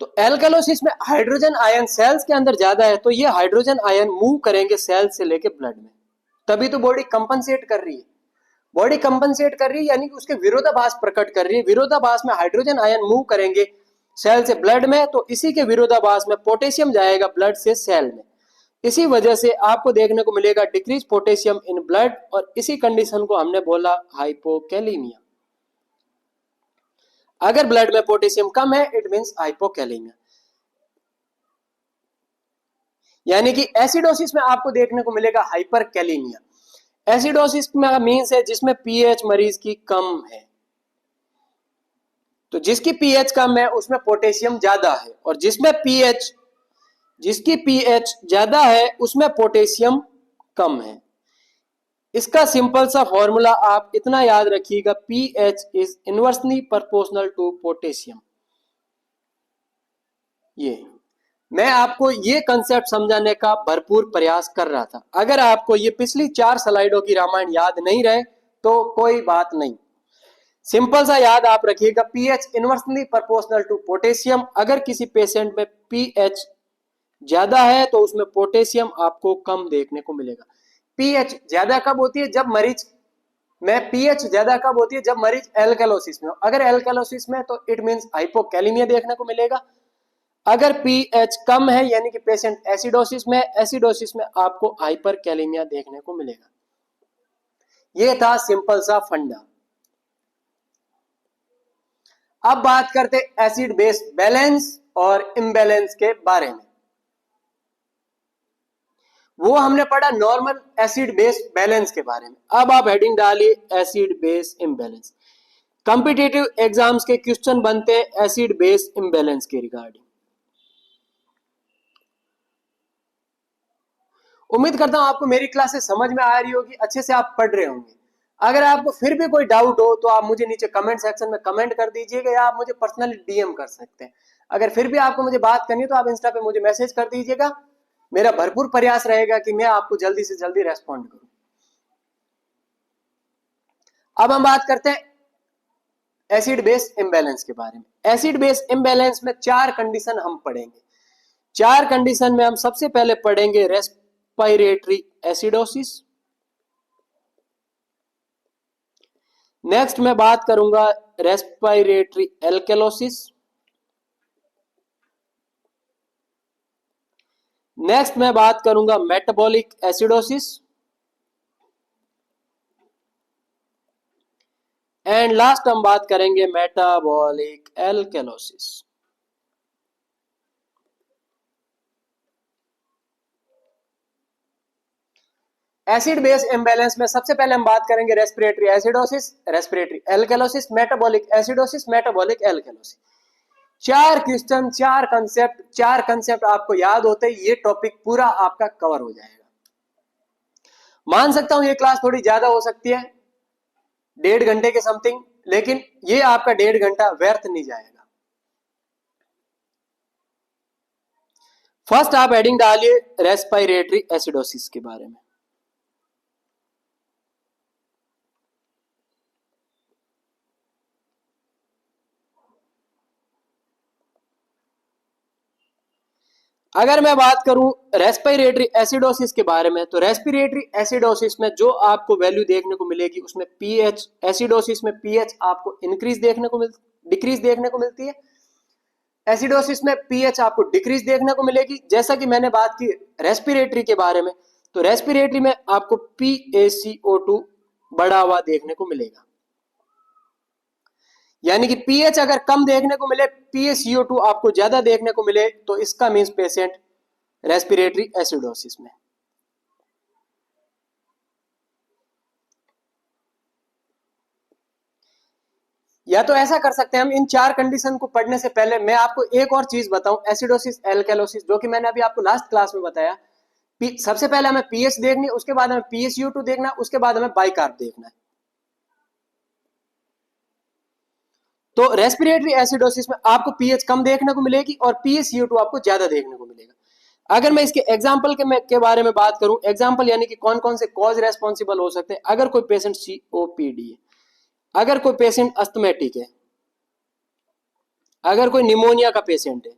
तो एल्केलोसिस में हाइड्रोजन आयन सेल्स के अंदर ज्यादा है, तो ये हाइड्रोजन आयन मूव करेंगे सेल से लेके ब्लड में, तभी तो बॉडी कंपनसेट कर रही है। बॉडी कंपनसेट कर रही है यानी कि उसके विरोधाभास प्रकट कर रही है। विरोधाभास में हाइड्रोजन आयन मूव करेंगे सेल से ब्लड में, तो इसी के विरोधाभास में पोटेशियम जाएगा ब्लड से सेल में। इसी वजह से आपको देखने को मिलेगा डिक्रीज पोटेशियम इन ब्लड, और इसी कंडीशन को हमने बोला हाइपोकैलीमिया। अगर ब्लड में पोटेशियम कम है इट मींस हाइपोकैलीमिया। यानी कि एसिडोसिस में आपको देखने को मिलेगा हाइपरकैलीमिया। एसिडोसिस में मींस है जिसमें पीएच मरीज की कम है, तो जिसकी पीएच कम है उसमें पोटेशियम ज्यादा है, और जिसकी पीएच ज्यादा है उसमें पोटेशियम कम है। इसका सिंपल सा फॉर्मूला आप इतना याद रखिएगा, pH is inversely proportional to potassium. ये मैं आपको ये कंसेप्ट समझाने का भरपूर प्रयास कर रहा था। अगर आपको ये पिछली 4 स्लाइडों की रामायण याद नहीं रहे तो कोई बात नहीं, सिंपल सा याद आप रखिएगा, pH inversely proportional to potassium. अगर किसी पेशेंट में पीएच ज्यादा है तो उसमें पोटेशियम आपको कम देखने को मिलेगा। पीएच ज्यादा कब होती है? जब मरीज में पीएच ज्यादा कब होती है? जब मरीज एल्कलोसिस में हो। अगर एल्कलोसिस में तो इट मींस हाइपोकैलीमिया देखने को मिलेगा। अगर पीएच कम है यानी कि पेशेंट एसिडोसिस में, एसिडोसिस में आपको हाइपरकैलीमिया देखने को मिलेगा। यह था सिंपल सा फंडा। अब बात करते एसिड बेस बैलेंस और इम्बैलेंस के बारे में। वो हमने पढ़ा नॉर्मल एसिड बेस बैलेंस के बारे में। अब आप हेडिंग डालिए acid base imbalance. Competitive exams के क्वेश्चन बनते हैं एसिड बेस इम्बैलेंस के रिगार्डिंग। उम्मीद करता हूं आपको मेरी क्लासेस समझ में आ रही होगी, अच्छे से आप पढ़ रहे होंगे। अगर आपको फिर भी कोई डाउट हो तो आप मुझे नीचे कमेंट सेक्शन में कमेंट कर दीजिएगा, या आप मुझे पर्सनली डीएम कर सकते हैं। अगर फिर भी आपको मुझे बात करनी है तो आप इंस्टा पे मुझे मैसेज कर दीजिएगा। मेरा भरपूर प्रयास रहेगा कि मैं आपको जल्दी से जल्दी रेस्पॉन्ड करूं। अब हम बात करते हैं एसिड बेस इम्बैलेंस के बारे में। एसिड बेस इम्बैलेंस में 4 कंडीशन हम पढ़ेंगे। 4 कंडीशन में हम सबसे पहले पढ़ेंगे रेस्पिरेटरी एसिडोसिस। नेक्स्ट मैं बात करूंगा रेस्पिरेटरी एल्केलोसिस। नेक्स्ट मैं बात करूंगा मेटाबॉलिक एसिडोसिस, एंड लास्ट हम बात करेंगे metabolic alkalosis. Acid base imbalance में सबसे पहले हम बात करेंगे respiratory acidosis, respiratory alkalosis, metabolic acidosis, metabolic alkalosis. चार कंसेप्ट आपको याद होते ही ये टॉपिक पूरा आपका कवर हो जाएगा। मान सकता हूं ये क्लास थोड़ी ज्यादा हो सकती है, 1.5 घंटे के समथिंग, लेकिन ये आपका 1.5 घंटा व्यर्थ नहीं जाएगा। फर्स्ट आप हेडिंग डालिए रेस्पिरेटरी एसिडोसिस के बारे में। अगर मैं बात करूं रेस्पिरेटरी एसिडोसिस के बारे में, तो रेस्पिरेटरी एसिडोसिस में जो आपको वैल्यू देखने को मिलेगी उसमें पीएच, एसिडोसिस में पीएच आपको इंक्रीज देखने को डिक्रीज देखने को मिलती है, एसिडोसिस में पीएच आपको डिक्रीज देखने को मिलेगी। जैसा कि मैंने बात की रेस्पिरेटरी के बारे में, तो रेस्पिरेटरी में आपको PaCO2 बढ़ा हुआ देखने को मिलेगा, यानी कि पीएच अगर कम देखने को मिले, PaCO2 आपको ज्यादा देखने को मिले, तो इसका मींस पेशेंट रेस्पिरेटरी एसिडोसिस में। या तो ऐसा कर सकते हैं हम, इन 4 कंडीशन को पढ़ने से पहले मैं आपको एक और चीज बताऊं, एसिडोसिस एल्केलोसिस, जो कि मैंने अभी आपको लास्ट क्लास में बताया। सबसे पहले हमें पीएच देखनी है, उसके बाद हमें PaCO2 देखना है, उसके बाद हमें बाइकार्ब देखना है। तो रेस्पिरेटरी एसिडोसिस में आपको पीएच कम देखने को मिलेगी और PaCO2 आपको ज्यादा देखने को मिलेगा। अगर मैं इसके एग्जाम्पल के बारे में बात करूं, एग्जाम्पल यानी कि कौन कौन से कॉज रेस्पॉन्सिबल हो सकते हैं। अगर कोई पेशेंट COPD है, अगर कोई पेशेंट अस्थमेटिक है, अगर कोई निमोनिया का पेशेंट है,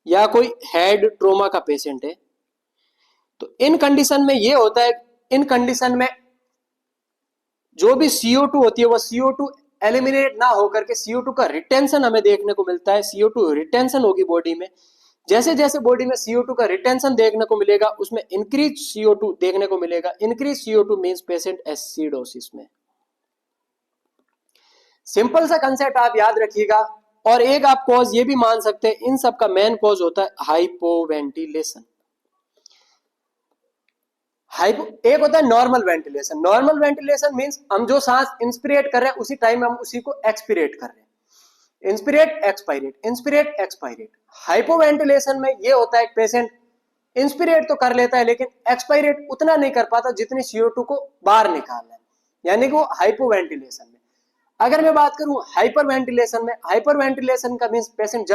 या कोई हेड ट्रोमा का पेशेंट है, तो इन कंडीशन में ये होता है, इन कंडीशन में जो भी CO2 होती है वो CO2 एलिमिनेट ना होकर के CO2 का रिटेंशन हमें देखने को मिलता है। CO2 रिटेंशन होगी बॉडी में, जैसे जैसे बॉडी में CO2 का रिटेंशन देखने को मिलेगा उसमें इंक्रीज CO2 देखने को मिलेगा। Increase CO2 means patient acidosis में। सिंपल सा कंसेप्ट आप याद रखिएगा। और एक आप कॉज ये भी मान सकते हैं, इन सब का मेन कॉज होता है हाइपोवेंटिलेशन। एक होता है normal ventilation. Normal ventilation means हम जो सांस इंस्पिरेट कर रहे हैं उसी टाइम हम उसी को एक्सपिरेट कर रहे हैं। इंस्पिरेट एक्सपायरेट, इंस्पिरेट एक्सपायरेट। हाइपोवेंटिलेशन में ये होता है पेशेंट इंस्पिरेट तो कर लेता है लेकिन एक्सपायरेट उतना नहीं कर पाता जितनी CO2 को बाहर निकालना है, यानी कि वो हाइपोवेंटिलेशन में। अगर मैं बात करूं हाइपर वेंटिलेशन में, हाइपर वेंटिलेशन का मींस पेशेंट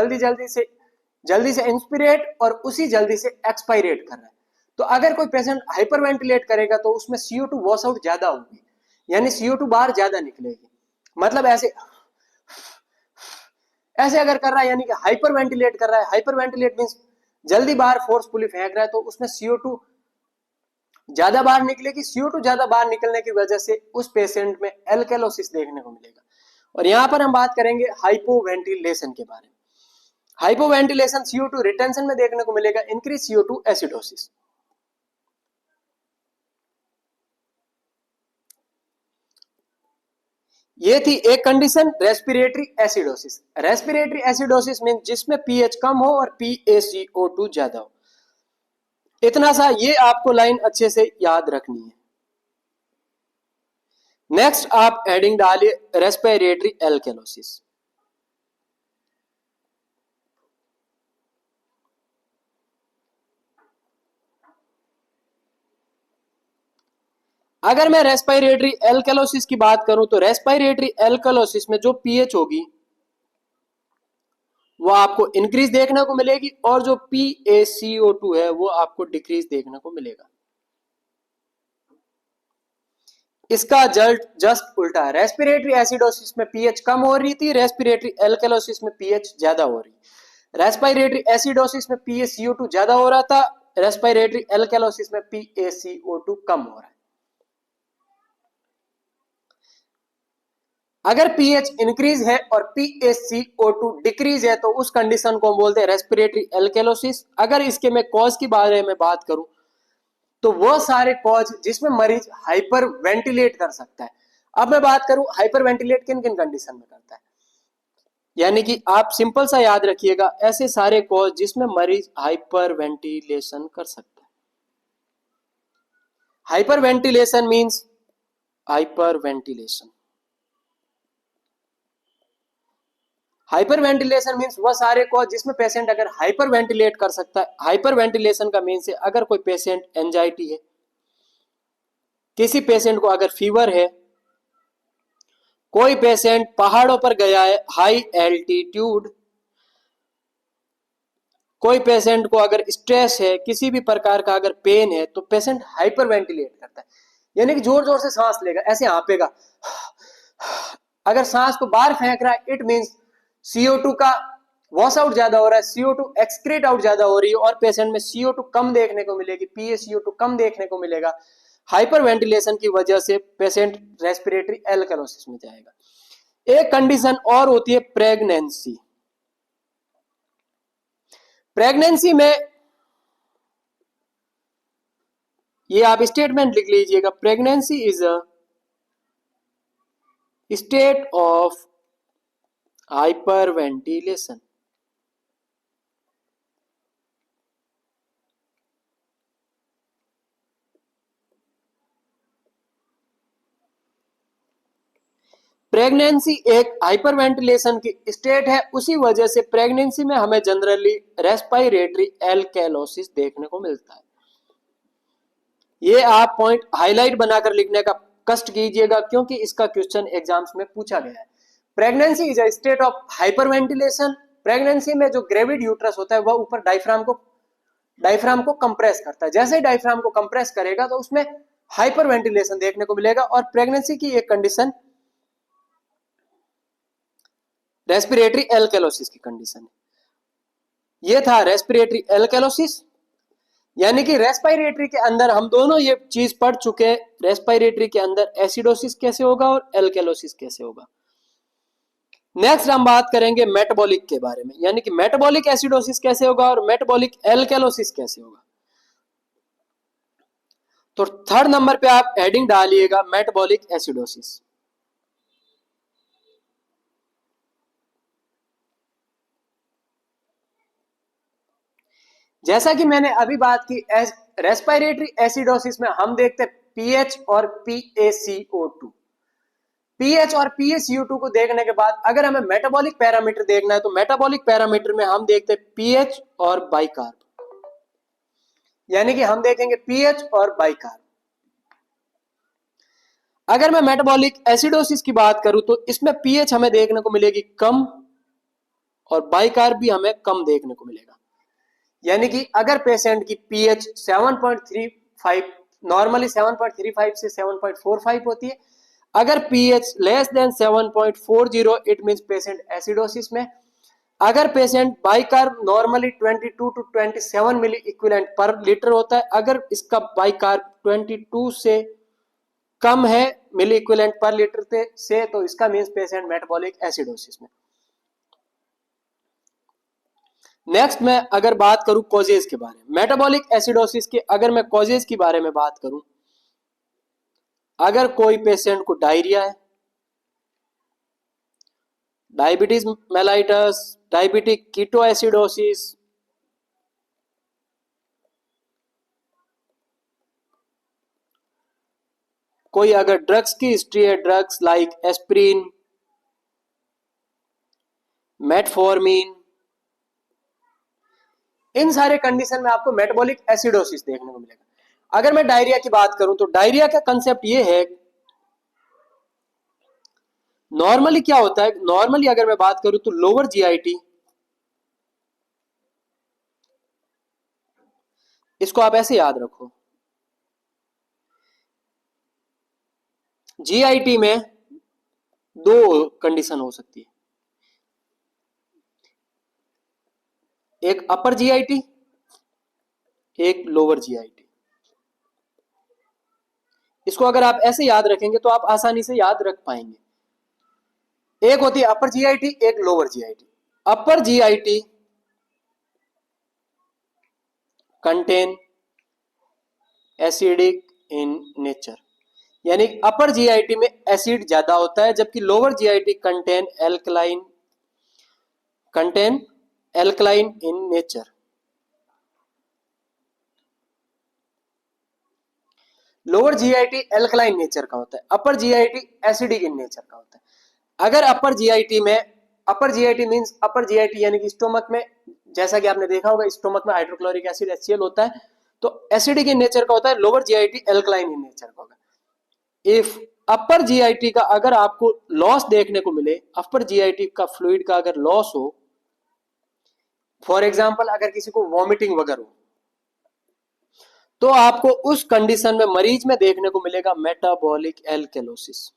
जल्दी से इंस्पिरेट और उसी जल्दी से एक्सपायरेट कर रहा है। तो अगर कोई पेशेंट हाइपर वेंटिलेट करेगा तो उसमें CO2 वॉश आउट ज्यादा होगी, यानी CO2 बाहर ज्यादा निकलेगी। मतलब ऐसे अगर कर रहा है यानी कि हाइपर वेंटिलेट कर रहा है। हाइपर वेंटिलेट मींस जल्दी बाहर फोर्सफुली फेंक रहा है, तो उसमें CO2 ज्यादा बाहर निकलेगी। CO2 ज्यादा बाहर निकलने की वजह से उस पेशेंट में एल्केलोसिस देखने को मिलेगा। और यहां पर हम बात करेंगे हाइपोवेंटिलेशन के बारे में। हाइपोवेंटिलेशन CO2 रिटेंशन में देखने को मिलेगा, इंक्रीज CO2 एसिडोसिस। ये थी एक condition respiratory acidosis. Respiratory acidosis mean जिसमें पीएच कम हो और PaCO2 ज्यादा हो। इतना सा ये आपको लाइन अच्छे से याद रखनी है। नेक्स्ट आप हेडिंग डालिए रेस्पिरेटरी एल्केलोसिस। अगर मैं रेस्पिरेटरी एल्केलोसिस की बात करूं तो रेस्पिरेटरी एल्केलोसिस में जो पीएच होगी वो आपको इंक्रीज देखने को मिलेगी और जो PaCO2 है वो आपको डिक्रीज देखने को मिलेगा। इसका जस्ट उल्टा है। रेस्पिरेटरी एसिडोसिस में पीएच कम हो रही थी, रेस्पिरेटरी एल्केलोसिस में पीएच ज्यादा हो रही। रेस्पिरेटरी एसिडोसिस में PaCO2 ज्यादा हो रहा था, रेस्पिरेटरी एल्केलोसिस में PaCO2 कम हो रहा है। अगर पीएच इंक्रीज है और PaCO2 डिक्रीज है तो उस कंडीशन को हम बोलते हैं रेस्पिरेटरी एल्केलोसिस। अगर इसके मैं कॉज के बारे में बात करूं तो वो सारे कॉज जिसमें मरीज हाइपर वेंटिलेट कर सकता है। अब मैं बात करूं हाइपर वेंटिलेट किन किन कंडीशन में करता है, यानी कि आप सिंपल सा याद रखिएगा, ऐसे सारे कॉज जिसमें मरीज हाइपर वेंटिलेशन कर सकता है। Hyperventilation means hyperventilation hyperventilation means वह सारे कॉज जिसमें पेशेंट अगर हाइपरवेंटिलेट कर सकता है। हाइपरवेंटिलेशन का मीन्स है अगर कोई पेशेंट एंजाइटी है, किसी पेशेंट को अगर फीवर है, कोई पेशेंट पहाड़ों पर गया है हाई एल्टीट्यूड, कोई पेशेंट को अगर स्ट्रेस है, किसी भी प्रकार का अगर पेन है, तो पेशेंट हाइपरवेंटिलेट करता है, यानी कि जोर जोर से सांस लेगा, ऐसे हाँपेगा। अगर सांस को बाहर फेंक रहा है, इट मींस CO2 का वॉश आउट ज्यादा हो रहा है, CO2 एक्सक्रीट आउट ज्यादा हो रही है और पेशेंट में CO2 कम देखने को मिलेगी, PaCO2 कम देखने को मिलेगा। हाइपरवेंटिलेशन की वजह से पेशेंट रेस्पिरेटरी एल्कलोसिस में जाएगा। एक कंडीशन और होती है प्रेगनेंसी। प्रेगनेंसी में ये आप स्टेटमेंट लिख लीजिएगा, pregnancy is a state of hyperventilation. Pregnancy एक हाइपरवेंटिलेशन की स्टेट है, उसी वजह से प्रेगनेंसी में हमें जनरली रेस्पिरेटरी एल्कलोसिस देखने को मिलता है। ये आप पॉइंट हाईलाइट बनाकर लिखने का कष्ट कीजिएगा क्योंकि इसका क्वेश्चन एग्जाम्स में पूछा गया है। Pregnancy is a state of hyperventilation. Pregnancy में जो ग्रेविड यूट्रस होता है वह ऊपर डायफ्राम को कंप्रेस करता है। जैसे ही डायफ्राम को कंप्रेस करेगा तो उसमें हाइपरवेंटिलेशन देखने को मिलेगा और प्रेगनेंसी की एक कंडीशन रेस्पिरेटरी एल्कलोसिस की कंडीशन है। ये था रेस्पिरेटरी एल्कलोसिस, यानी कि रेस्पिरेटरी के अंदर हम दोनों ये चीज पढ़ चुके हैं, रेस्पिरेटरी के अंदर एसिडोसिस कैसे होगा और एल्कलोसिस कैसे होगा। नेक्स्ट हम बात करेंगे मेटाबॉलिक के बारे में, यानी कि मेटाबॉलिक एसिडोसिस कैसे होगा और मेटाबॉलिक एल्कलोसिस कैसे होगा। तो थर्ड नंबर पे आप हेडिंग डालिएगा मेटाबॉलिक एसिडोसिस। जैसा कि मैंने अभी बात की, रेस्पिरेटरी एसिडोसिस में हम देखते हैं पीएच और PaCO2। पीएच और PaCO2 को देखने के बाद अगर हमें मेटाबॉलिक पैरामीटर देखना है तो मेटाबॉलिक पैरामीटर में हम देखते हैं पीएच और बाइकार्ब, यानी कि हम देखेंगे पीएच और बाइकार्ब। अगर मैं मेटाबॉलिक एसिडोसिस की बात करूं तो इसमें पीएच हमें देखने को मिलेगी कम और बाइकार्ब भी हमें कम देखने को मिलेगा, यानी कि अगर पेशेंट की पीएच 7.35 नॉर्मली 7.35 से 7.45 होती है, अगर pH less than 7.40 it means patient acidosis में। अगर patient bicarb normally 22 to 27 milliequivalent per litre होता है, अगर इसका बाइकार्ब 22 से कम है मिली इक्विवेलेंट पर लीटर से, तो इसका मींस पेशेंट मेटाबॉलिक एसिडोसिस में। नेक्स्ट मैं अगर बात करूं कॉजेज के बारे में, मेटाबॉलिक एसिडोसिस के अगर मैं कॉजेज के बारे में बात करूं, अगर कोई पेशेंट को डायरिया है, डायबिटीज मेलाइटस, डायबिटिक कीटोएसिडोसिस, कोई अगर ड्रग्स की हिस्ट्री है, ड्रग्स लाइक एस्प्रिन, मेटफॉर्मिन, इन सारे कंडीशन में आपको मेटाबॉलिक एसिडोसिस देखने को मिलेगा। अगर मैं डायरिया की बात करूं तो डायरिया का कंसेप्ट ये है, नॉर्मली क्या होता है, नॉर्मली अगर मैं बात करूं तो लोअर जीआईटी, इसको आप ऐसे याद रखो, जीआईटी में दो कंडीशन हो सकती है, एक अपर जीआईटी, एक लोअर जीआईटी। इसको अगर आप ऐसे याद रखेंगे तो आप आसानी से याद रख पाएंगे। एक होती है अपर जीआईटी, एक lower GIT. Upper GIT contain acidic in nature, यानी अपर जीआईटी में एसिड ज्यादा होता है, जबकि lower GIT contain alkaline in nature. Lower GIT alkaline nature का होता है, upper GIT acidic in nature का होता है। अगर अपर जीआईटी में, upper GIT means upper GIT यानी कि स्टोमक में, जैसा कि आपने देखा होगा स्टोमक में हाइड्रोक्लोरिक एसिड HCl होता है, तो एसिडिक इन नेचर का होता है, lower GIT alkaline in nature का होगा। इफ अपर जीआईटी का अगर आपको लॉस देखने को मिले, अपर जीआईटी का फ्लूइड का अगर लॉस हो, फॉर एग्जांपल अगर किसी को वॉमिटिंग वगैरह हो, तो आपको उस कंडीशन में मरीज में देखने को मिलेगा मेटाबॉलिक एल्केलोसिस।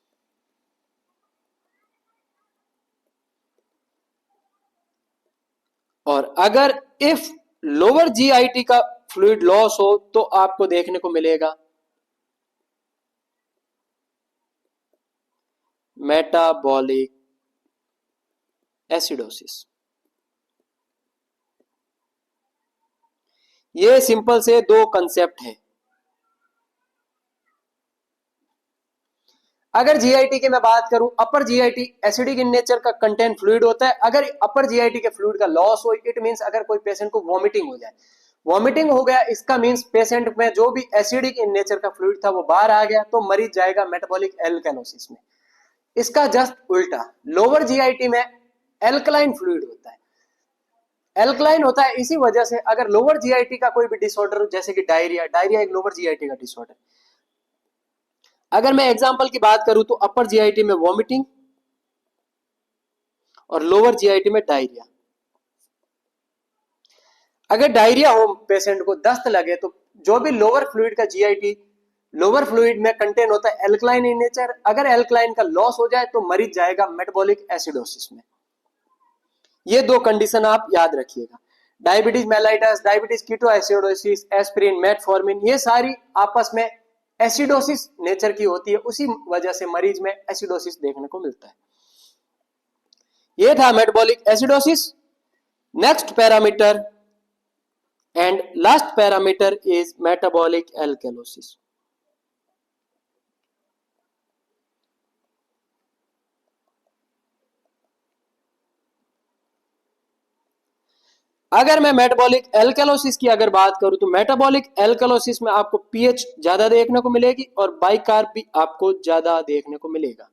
और अगर इफ लोअर जीआईटी का फ्लूइड लॉस हो तो आपको देखने को मिलेगा मेटाबॉलिक एसिडोसिस। ये सिंपल से दो कंसेप्ट है। अगर जीआईटी की मैं बात करूं, अपर जीआईटी एसिडिक इन नेचर का कंटेंट फ्लूइड होता है। अगर अपर जीआईटी के फ्लूइड का लॉस हो, इट मींस अगर कोई पेशेंट को वॉमिटिंग हो जाए, वॉमिटिंग हो गया, इसका मींस पेशेंट में जो भी एसिडिक इन नेचर का फ्लूइड था वो बाहर आ गया, तो मरीज जाएगा मेटाबॉलिक एल्कैलोसिस में। इसका जस्ट उल्टा, लोअर जीआईटी में एल्कलाइन फ्लूइड होता है। एल्कलाइन होता है इसी वजह से, अगर लोअर जीआईटी का कोई भी डिसऑर्डर जैसे कि डायरिया, डायरिया एक लोअर जीआईटी का डिसऑर्डर। अगर मैं एग्जांपल की बात करूं तो अपर जीआईटी में वॉमिटिंग और लोअर जीआईटी में डायरिया। अगर डायरिया हो, पेशेंट को दस्त लगे, तो जो भी लोअर फ्लूइड का जीआईटी, लोअर फ्लूइड में कंटेन होता है एल्कलाइन इन नेचर, अगर एल्कलाइन का लॉस हो जाए तो मरीज जाएगा मेटाबॉलिक एसिडोसिस में। ये दो कंडीशन आप याद रखिएगा। Diabetes mellitus, diabetes ketoacidosis, aspirin, metformin, ये सारी आपस में एसिडोसिस नेचर की होती है, उसी वजह से मरीज में एसिडोसिस देखने को मिलता है। ये था metabolic acidosis. Next parameter and last parameter is metabolic alkalosis. अगर मैं मेटाबॉलिक एल्कलोसिस की अगर बात करूं तो मेटाबॉलिक एल्कलोसिस में आपको पीएच ज्यादा देखने को मिलेगी और बाइकार्ब भी आपको ज्यादा देखने को मिलेगा।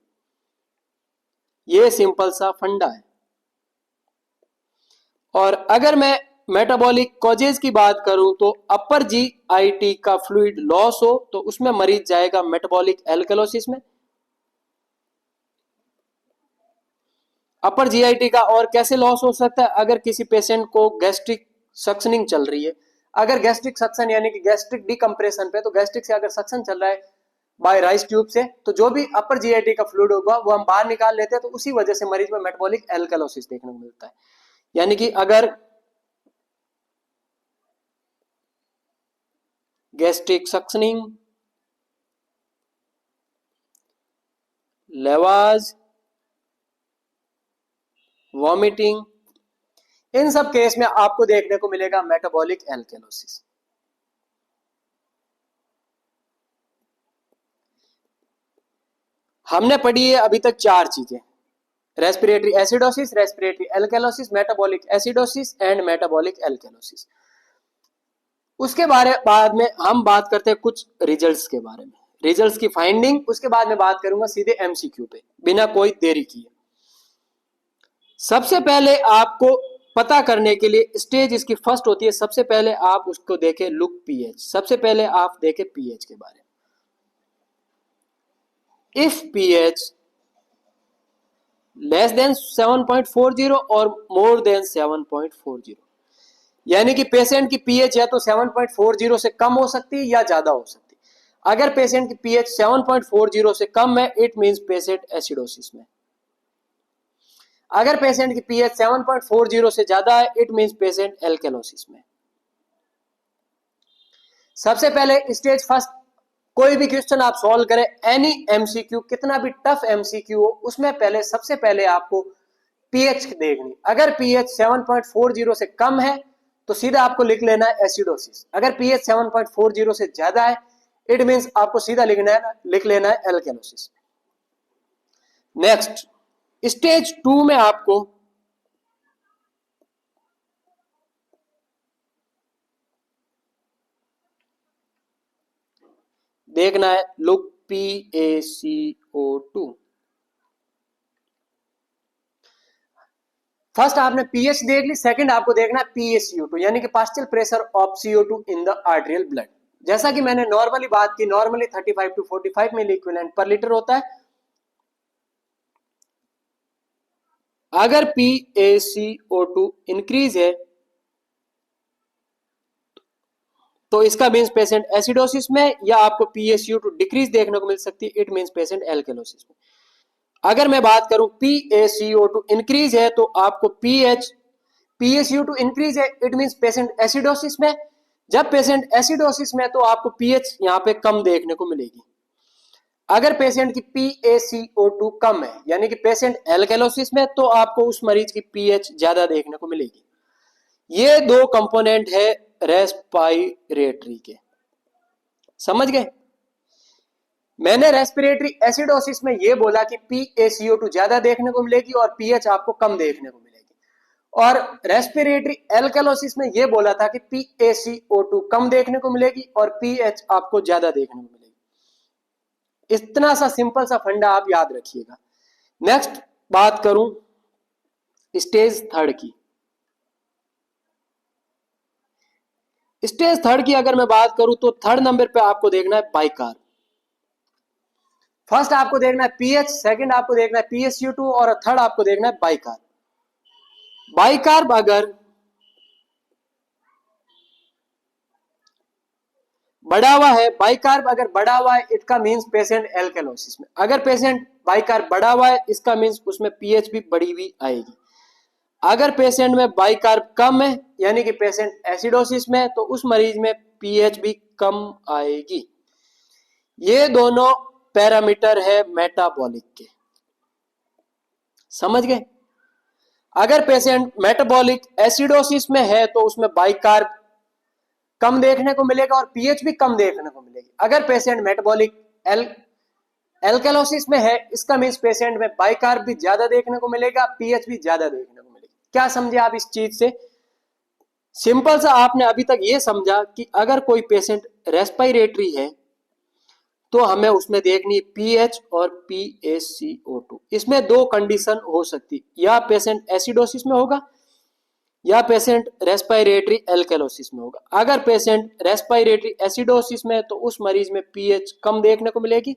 ये सिंपल सा फंडा है। और अगर मैं मेटाबॉलिक कॉजेज की बात करूं तो अपर जीआईटी का फ्लूइड लॉस हो तो उसमें मरीज जाएगा मेटाबॉलिक एल्कलोसिस में। अपर जीआईटी का और कैसे लॉस हो सकता है, अगर किसी पेशेंट को गैस्ट्रिक सक्शनिंग चल रही है, अगर गैस्ट्रिक सक्शन यानी कि गैस्ट्रिक डिकम्प्रेशन पे, तो गैस्ट्रिक से अगर सक्शन चल रहा है बाय राइस ट्यूब से, तो जो भी अपर जीआईटी का फ्लूइड होगा वो हम बाहर निकाल लेते हैं, तो उसी वजह से मरीज में मेटाबॉलिक एल्कलोसिस देखने को मिलता है। यानी कि अगर गैस्ट्रिक सक्शनिंग, लेवाज, वॉमिटिंग, इन सब केस में आपको देखने को मिलेगा मेटाबॉलिक एल्कलोसिस। हमने पढ़ी है अभी तक चार चीजें, respiratory acidosis, respiratory alkalosis, metabolic acidosis and metabolic alkalosis. उसके बाद में हम बात करते हैं कुछ रिजल्ट्स के बारे में, रिजल्ट्स की फाइंडिंग। उसके बाद में बात करूंगा सीधे एमसीक्यू पे बिना कोई देरी किए। सबसे पहले आपको पता करने के लिए स्टेज इसकी फर्स्ट होती है, सबसे पहले आप उसको देखें लुक पीएच। सबसे पहले आप देखें पीएच के बारे में। इफ पीएच लेस देन 7.40 और मोर देन 7.40, यानी कि पेशेंट की पीएच या तो 7.40 से कम हो सकती है या ज्यादा हो सकती है। अगर पेशेंट की पीएच 7.40 से कम है, इट मींस पेशेंट एसिडोसिस में। अगर पेशेंट की पीएच 7.40 से ज्यादा है, इट मींस पेशेंट एल्कलोसिस में। सबसे पहले स्टेज फर्स्ट, कोई भी क्वेश्चन आप सॉल्व करें, एनी एमसीक्यू, कितना भी टफ एमसीक्यू हो, उसमें पहले सबसे पहले आपको पीएच देखनी। अगर पीएच 7.40 से कम है तो सीधा आपको लिख लेना है एसिडोसिस। अगर पीएच 7.40 से ज्यादा है, इट मींस आपको सीधा लिख लेना है एल्कलोसिस। नेक्स्ट स्टेज 2 में आपको देखना है, लुक PaCO2। फर्स्ट आपने पीएच देख ली, सेकंड आपको देखना है PaCO2 यानी कि partial pressure of CO2 in the arterial blood. जैसा कि मैंने नॉर्मली बात की, normally 35 to 45 milliequivalent per litre होता है। अगर PaCO2 इंक्रीज है तो इसका मीन्स पेशेंट एसिडोसिस में, या आपको PaCO2 डिक्रीज देखने को मिल सकती है, इट मीन्स पेशेंट एल्केलोसिस में। अगर मैं बात करूं PaCO2 इंक्रीज है तो आपको PaCO2 इंक्रीज है, इट मींस पेशेंट एसिडोसिस में। जब पेशेंट एसिडोसिस में तो आपको पीएच यहां पे कम देखने को मिलेगी। अगर पेशेंट की PaCO2 कम है यानी कि पेशेंट एल्केलोसिस में, तो आपको उस मरीज की पीएच ज्यादा देखने को मिलेगी। ये दो कंपोनेंट है रेस्पिरेटरी के, समझ गए। मैंने रेस्पिरेटरी एसिडोसिस में ये बोला कि PaCO2 ज्यादा देखने को मिलेगी और पीएच आपको कम देखने को मिलेगी, और रेस्पिरेटरी एल्केलोसिस में ये बोला था कि PaCO2 कम देखने को मिलेगी और पीएच आपको ज्यादा देखने को मिलेगी। इतना सा सिंपल सा फंडा आप याद रखिएगा। नेक्स्ट बात करूं स्टेज थर्ड की। स्टेज थर्ड की अगर मैं बात करूं तो थर्ड नंबर पे आपको देखना है बाइकार्ब। फर्स्ट आपको देखना है पीएच, सेकंड आपको देखना है PaCO2 और थर्ड आपको देखना है बाइकार्ब। बाइकार्ब अगर बढ़ा हुआ है, बाइकार्ब अगर बढ़ा हुआ है, इसका मींस पेशेंट एल्केलोसिस में। अगर पेशेंट बाइकार्ब बढ़ा हुआ है, इसका मींस उसमें पीएच भी बढ़ी हुई आएगी। अगर पेशेंट में बाइकार्ब कम है यानी कि पेशेंट एसिडोसिस में, तो उस मरीज में पीएच भी कम आएगी। ये दोनों पैरामीटर है मेटाबॉलिक के, समझ गए। अगर पेशेंट मेटाबॉलिक एसिडोसिस में है तो उसमें बाइकार्ब कम देखने को मिलेगा और पीएच भी कम देखने को मिलेगी। अगर पेशेंट मेटाबॉलिक एल्केलोसिस में है, इसका मींस पेशेंट में बाइकार्ब भी ज्यादा देखने को मिलेगा, पीएच भी ज्यादा देखने को मिलेगी। क्या समझे आप इस चीज से? सिंपल सा आपने अभी तक ये समझा कि अगर कोई पेशेंट रेस्पिरेटरी है तो हमें उसमें देखनी पीएच और PaCO2। इसमें दो कंडीशन हो सकती, या पेशेंट एसिडोसिस में होगा या पेशेंट रेस्पिरेटरी एल्केलोसिस में होगा। अगर पेशेंट रेस्पिरेटरी एसिडोसिस में तो उस मरीज में पीएच कम देखने को मिलेगी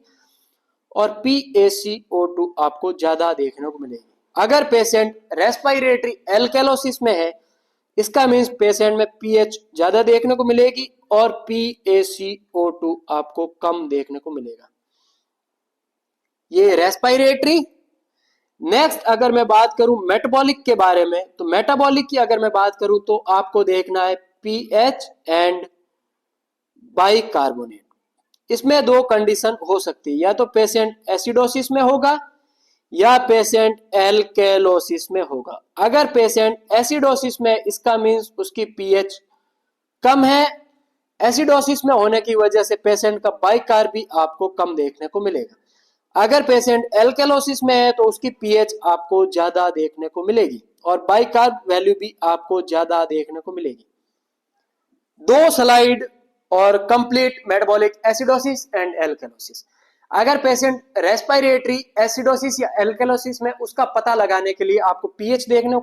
और PaCO2 आपको ज्यादा देखने को मिलेगी। अगर पेशेंट रेस्पिरेटरी एल्केलोसिस में है, इसका मीन्स पेशेंट में पीएच ज्यादा देखने को मिलेगी और PaCO2 आपको कम देखने को मिलेगा। ये रेस्पिरेटरी। नेक्स्ट अगर मैं बात करूं मेटाबॉलिक के बारे में, तो मेटाबॉलिक की अगर मैं बात करूं तो आपको देखना है पीएच एंड बाइकार्बोनेट। इसमें दो कंडीशन हो सकती है, या तो पेशेंट एसिडोसिस में होगा या पेशेंट एल्केलोसिस में होगा। अगर पेशेंट एसिडोसिस में, इसका मीन्स उसकी पीएच कम है, एसिडोसिस में होने की वजह से पेशेंट का बाइकार्ब भी आपको कम देखने को मिलेगा। अगर पेशेंट एल्केलोसिस में है तो उसकी पीएच आपको ज्यादा देखने को मिलेगी और बाइकार्ब वैल्यू भी आपको ज्यादा देखने को मिलेगी। दो स्लाइड और complete metabolic acidosis and alkalosis. अगर पेशेंट रेस्पिरेटरी एसिडोसिस या एल्केलोसिस में, उसका पता लगाने के लिए आपको पीएच देखनी और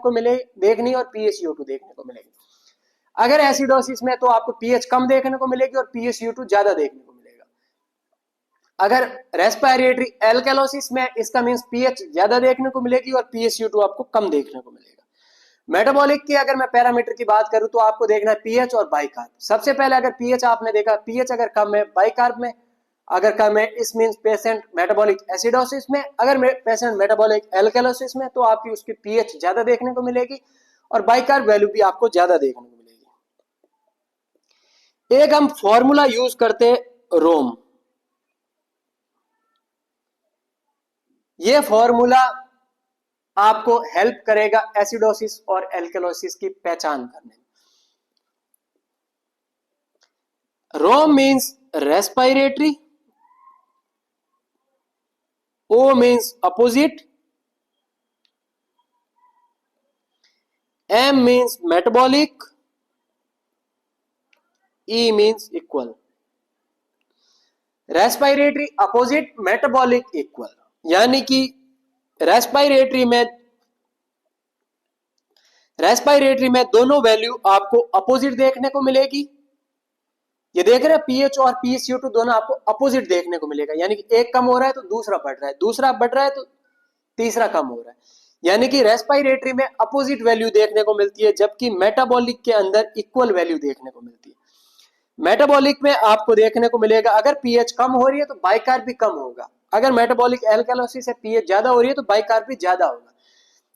PaCO2 देखने को मिलेगी। अगर एसिडोसिस में तो आपको पीएच कम देखने को मिलेगी और PaCO2 ज्यादा देखने को मिलेगा। अगर रेस्पिरेटरी एल्केलोसिस में, इसका मींस पीएच ज्यादा देखने को मिलेगी और PaCO2 आपको कम देखने को मिलेगा। मेटाबॉलिक की अगर मैं पैरामीटर की बात करूं तो आपको देखना है पीएच और बाइकार्ब। सबसे पहले अगर पीएच आपने देखा, पीएच अगर कम है, बाइकार्ब में अगर कम है, इस मींस पेशेंट मेटाबॉलिक एसिडोसिस में। अगर पेशेंट मेटाबॉलिक एल्केलोसिस में तो आपकी उसकी पीएच ज्यादा देखने को मिलेगी और बाइकार्ब वैल्यू भी आपको ज्यादा देखने को मिलेगी। एक हम फॉर्मूला यूज करते रोम। ये फॉर्मूला आपको हेल्प करेगा एसिडोसिस और एल्केलोसिस की पहचान करने में। ROME means respiratory, O means opposite, M means metabolic, E means equal. Respiratory opposite, metabolic equal, यानी कि रेस्पिरेटरी में दोनों वैल्यू आपको अपोजिट देखने को मिलेगी। ये देख रहे हैं पीएच और पीएसयू2 दोनों आपको अपोजिट देखने को मिलेगा, यानी कि एक कम हो रहा है तो दूसरा बढ़ रहा है, दूसरा बढ़ रहा है तो तीसरा कम हो रहा है, यानी कि रेस्पिरेटरी में अपोजिट वैल्यू देखने को मिलती है, जबकि मेटाबॉलिक के अंदर इक्वल वैल्यू देखने को मिलती है। मेटाबॉलिक में आपको देखने को मिलेगा अगर पीएच कम हो रही है तो बाइकार्ब भी कम होगा, अगर मेटाबॉलिक एल्कलोसिस से पीएच ज्यादा हो रही है तो बाइकार्ब भी ज्यादा होगा,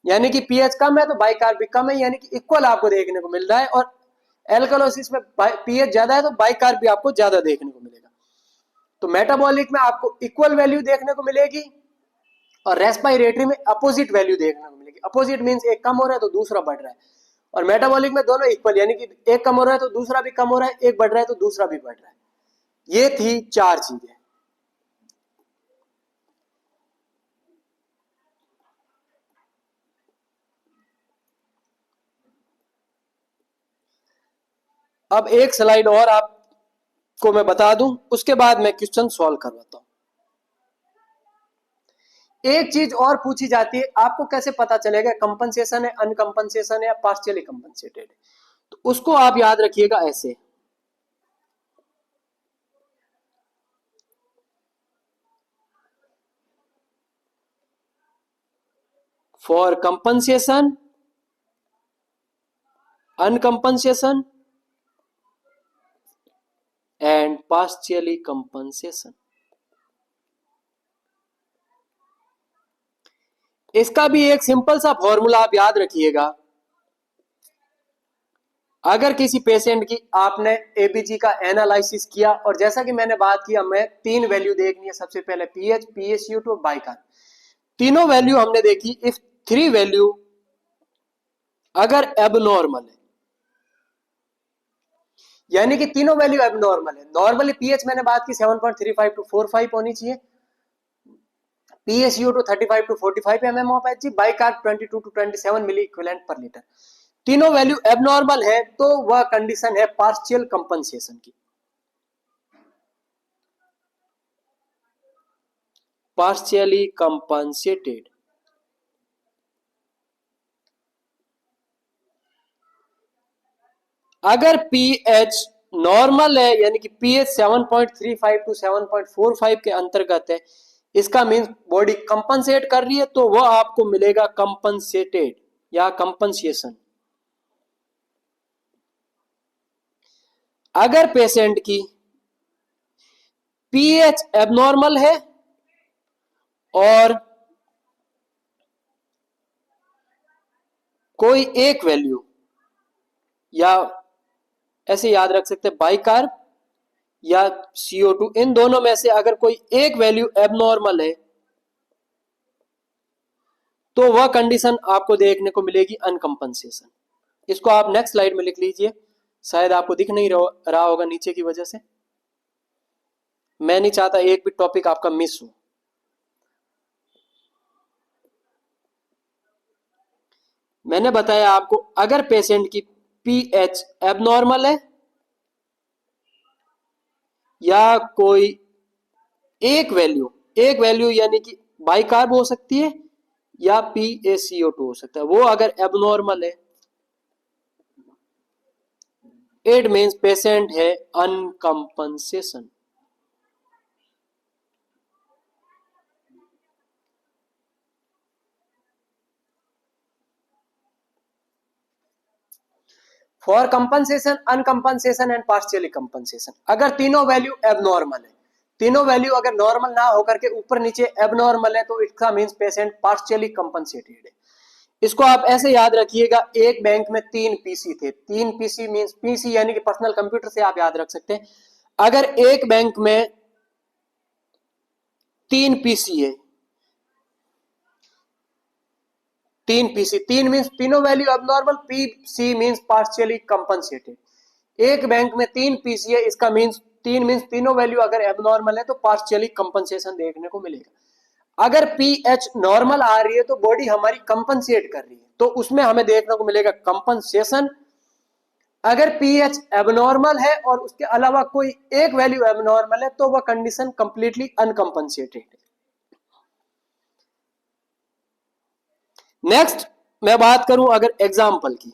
यानी कि पीएच कम है तो बाइकार्ब भी कम है, यानी कि इक्वल आपको देखने को मिल रहा है। और एल्कलोसिस में पीएच ज्यादा है तो बाइकार्ब भी आपको ज्यादा देखने को मिलेगा। तो मेटाबॉलिक में आपको इक्वल वैल्यू देखने को मिलेगी और रेस्पिरेटरी में अपोजिट वैल्यू देखने को मिलेगी। अपोजिट मींस एक कम हो रहा है तो दूसरा बढ़ रहा है, और मेटाबॉलिक में दोनों इक्वल, यानी कि एक कम हो रहा है तो दूसरा भी कम हो रहा है, एक बढ़ रहा है तो दूसरा भी बढ़ रहा है। ये थी 4 चीजें। अब एक स्लाइड और आपको मैं बता दूं, उसके बाद मैं क्वेश्चन सॉल्व करवाता हूं। एक चीज और पूछी जाती है, आपको कैसे पता चलेगा कंपनसेशन है, अनकंपनसेशन है या पार्शियली कंपनसेटेड है, तो उसको आप याद रखिएगा ऐसे। For compensation, uncompensation and partially compensation, इसका भी एक सिंपल सा फॉर्मूला आप याद रखिएगा। अगर किसी पेशेंट की आपने एबीजी का एनालिसिस किया, और जैसा कि मैंने बात किया, मैं 3 वैल्यू देखनी है, सबसे पहले पीएच, पीएसयू2 और बाइकार्ब, तीनों वैल्यू हमने देखी। इफ 3 वैल्यू अगर एबनॉर्मल है, यानी कि तीनों वैल्यू एबनॉर्मल है, नॉर्मली पीएच मैंने बात की 7.35 टू 45 होनी चाहिए, PSU2 35 to 45 mm of Hg, bicarb 22 to 27 milliequivalent per litre. तीनों वैल्यू एबनॉर्मल है तो वह कंडीशन है पार्शियल कंपनसेशन की, पार्शियली कंपनसेटेड। अगर पीएच नॉर्मल है, यानी कि पीएच 7.35 टू 7.45 के अंतर्गत है, इसका मीन्स बॉडी कंपनसेट कर रही है, तो वह आपको मिलेगा कंपनसेटेड या कंपनसेशन। अगर पेशेंट की पीएच एबनॉर्मल है और कोई एक वैल्यू, या ऐसे याद रख सकते हैं बाइकार्ब या CO2, इन दोनों में से अगर कोई एक वैल्यू एबनॉर्मल है तो वह कंडीशन आपको देखने को मिलेगी अनकंपनसेशन। इसको आप नेक्स्ट स्लाइड में लिख लीजिए, शायद आपको दिख नहीं रहा होगा नीचे की वजह से। मैं नहीं चाहता एक भी टॉपिक आपका मिस हो। मैंने बताया आपको, अगर पेशेंट की पीएच एबनॉर्मल है या कोई एक वैल्यू यानी कि बाइकार्ब हो सकती है या PaCO2 हो सकता है, वो अगर एबनॉर्मल है, इट मीन्स पेशेंट है uncompensation. For compensation, uncompensation and partially compensation, अगर तीनों वैल्यू एबनॉर्मल है, तीनों वैल्यू अगर नॉर्मल ना होकर के ऊपर नीचे एबनॉर्मल है, तो इसका मींस पेशेंट पार्शियली कंपनसेटेड है। इसको आप ऐसे याद रखिएगा, एक बैंक में 3 पीसी थे, 3 पीसी मींस पीसी यानी कि पर्सनल कंप्यूटर से आप याद रख सकते हैं। अगर एक बैंक में 3 पीसी है, 3 मींस तीनों value abnormal, PC means partially compensated. एक बैंक में 3 पीसी है, इसका मींस 3 मींस तीनों वैल्यू अगर एबनॉर्मल है तो पार्शियली कंपनसेशन देखने को मिलेगा। अगर पीएच नॉर्मल आ रही है तो बॉडी हमारी कंपनसेट कर रही है, तो उसमें हमें देखने को मिलेगा कंपनसेशन। अगर पीएच एबनॉर्मल है और उसके अलावा कोई एक वैल्यू एबनॉर्मल है तो वह कंडीशन कंप्लीटली अनकंपनसेटेड है। नेक्स्ट मैं बात करूं अगर एग्जाम्पल की,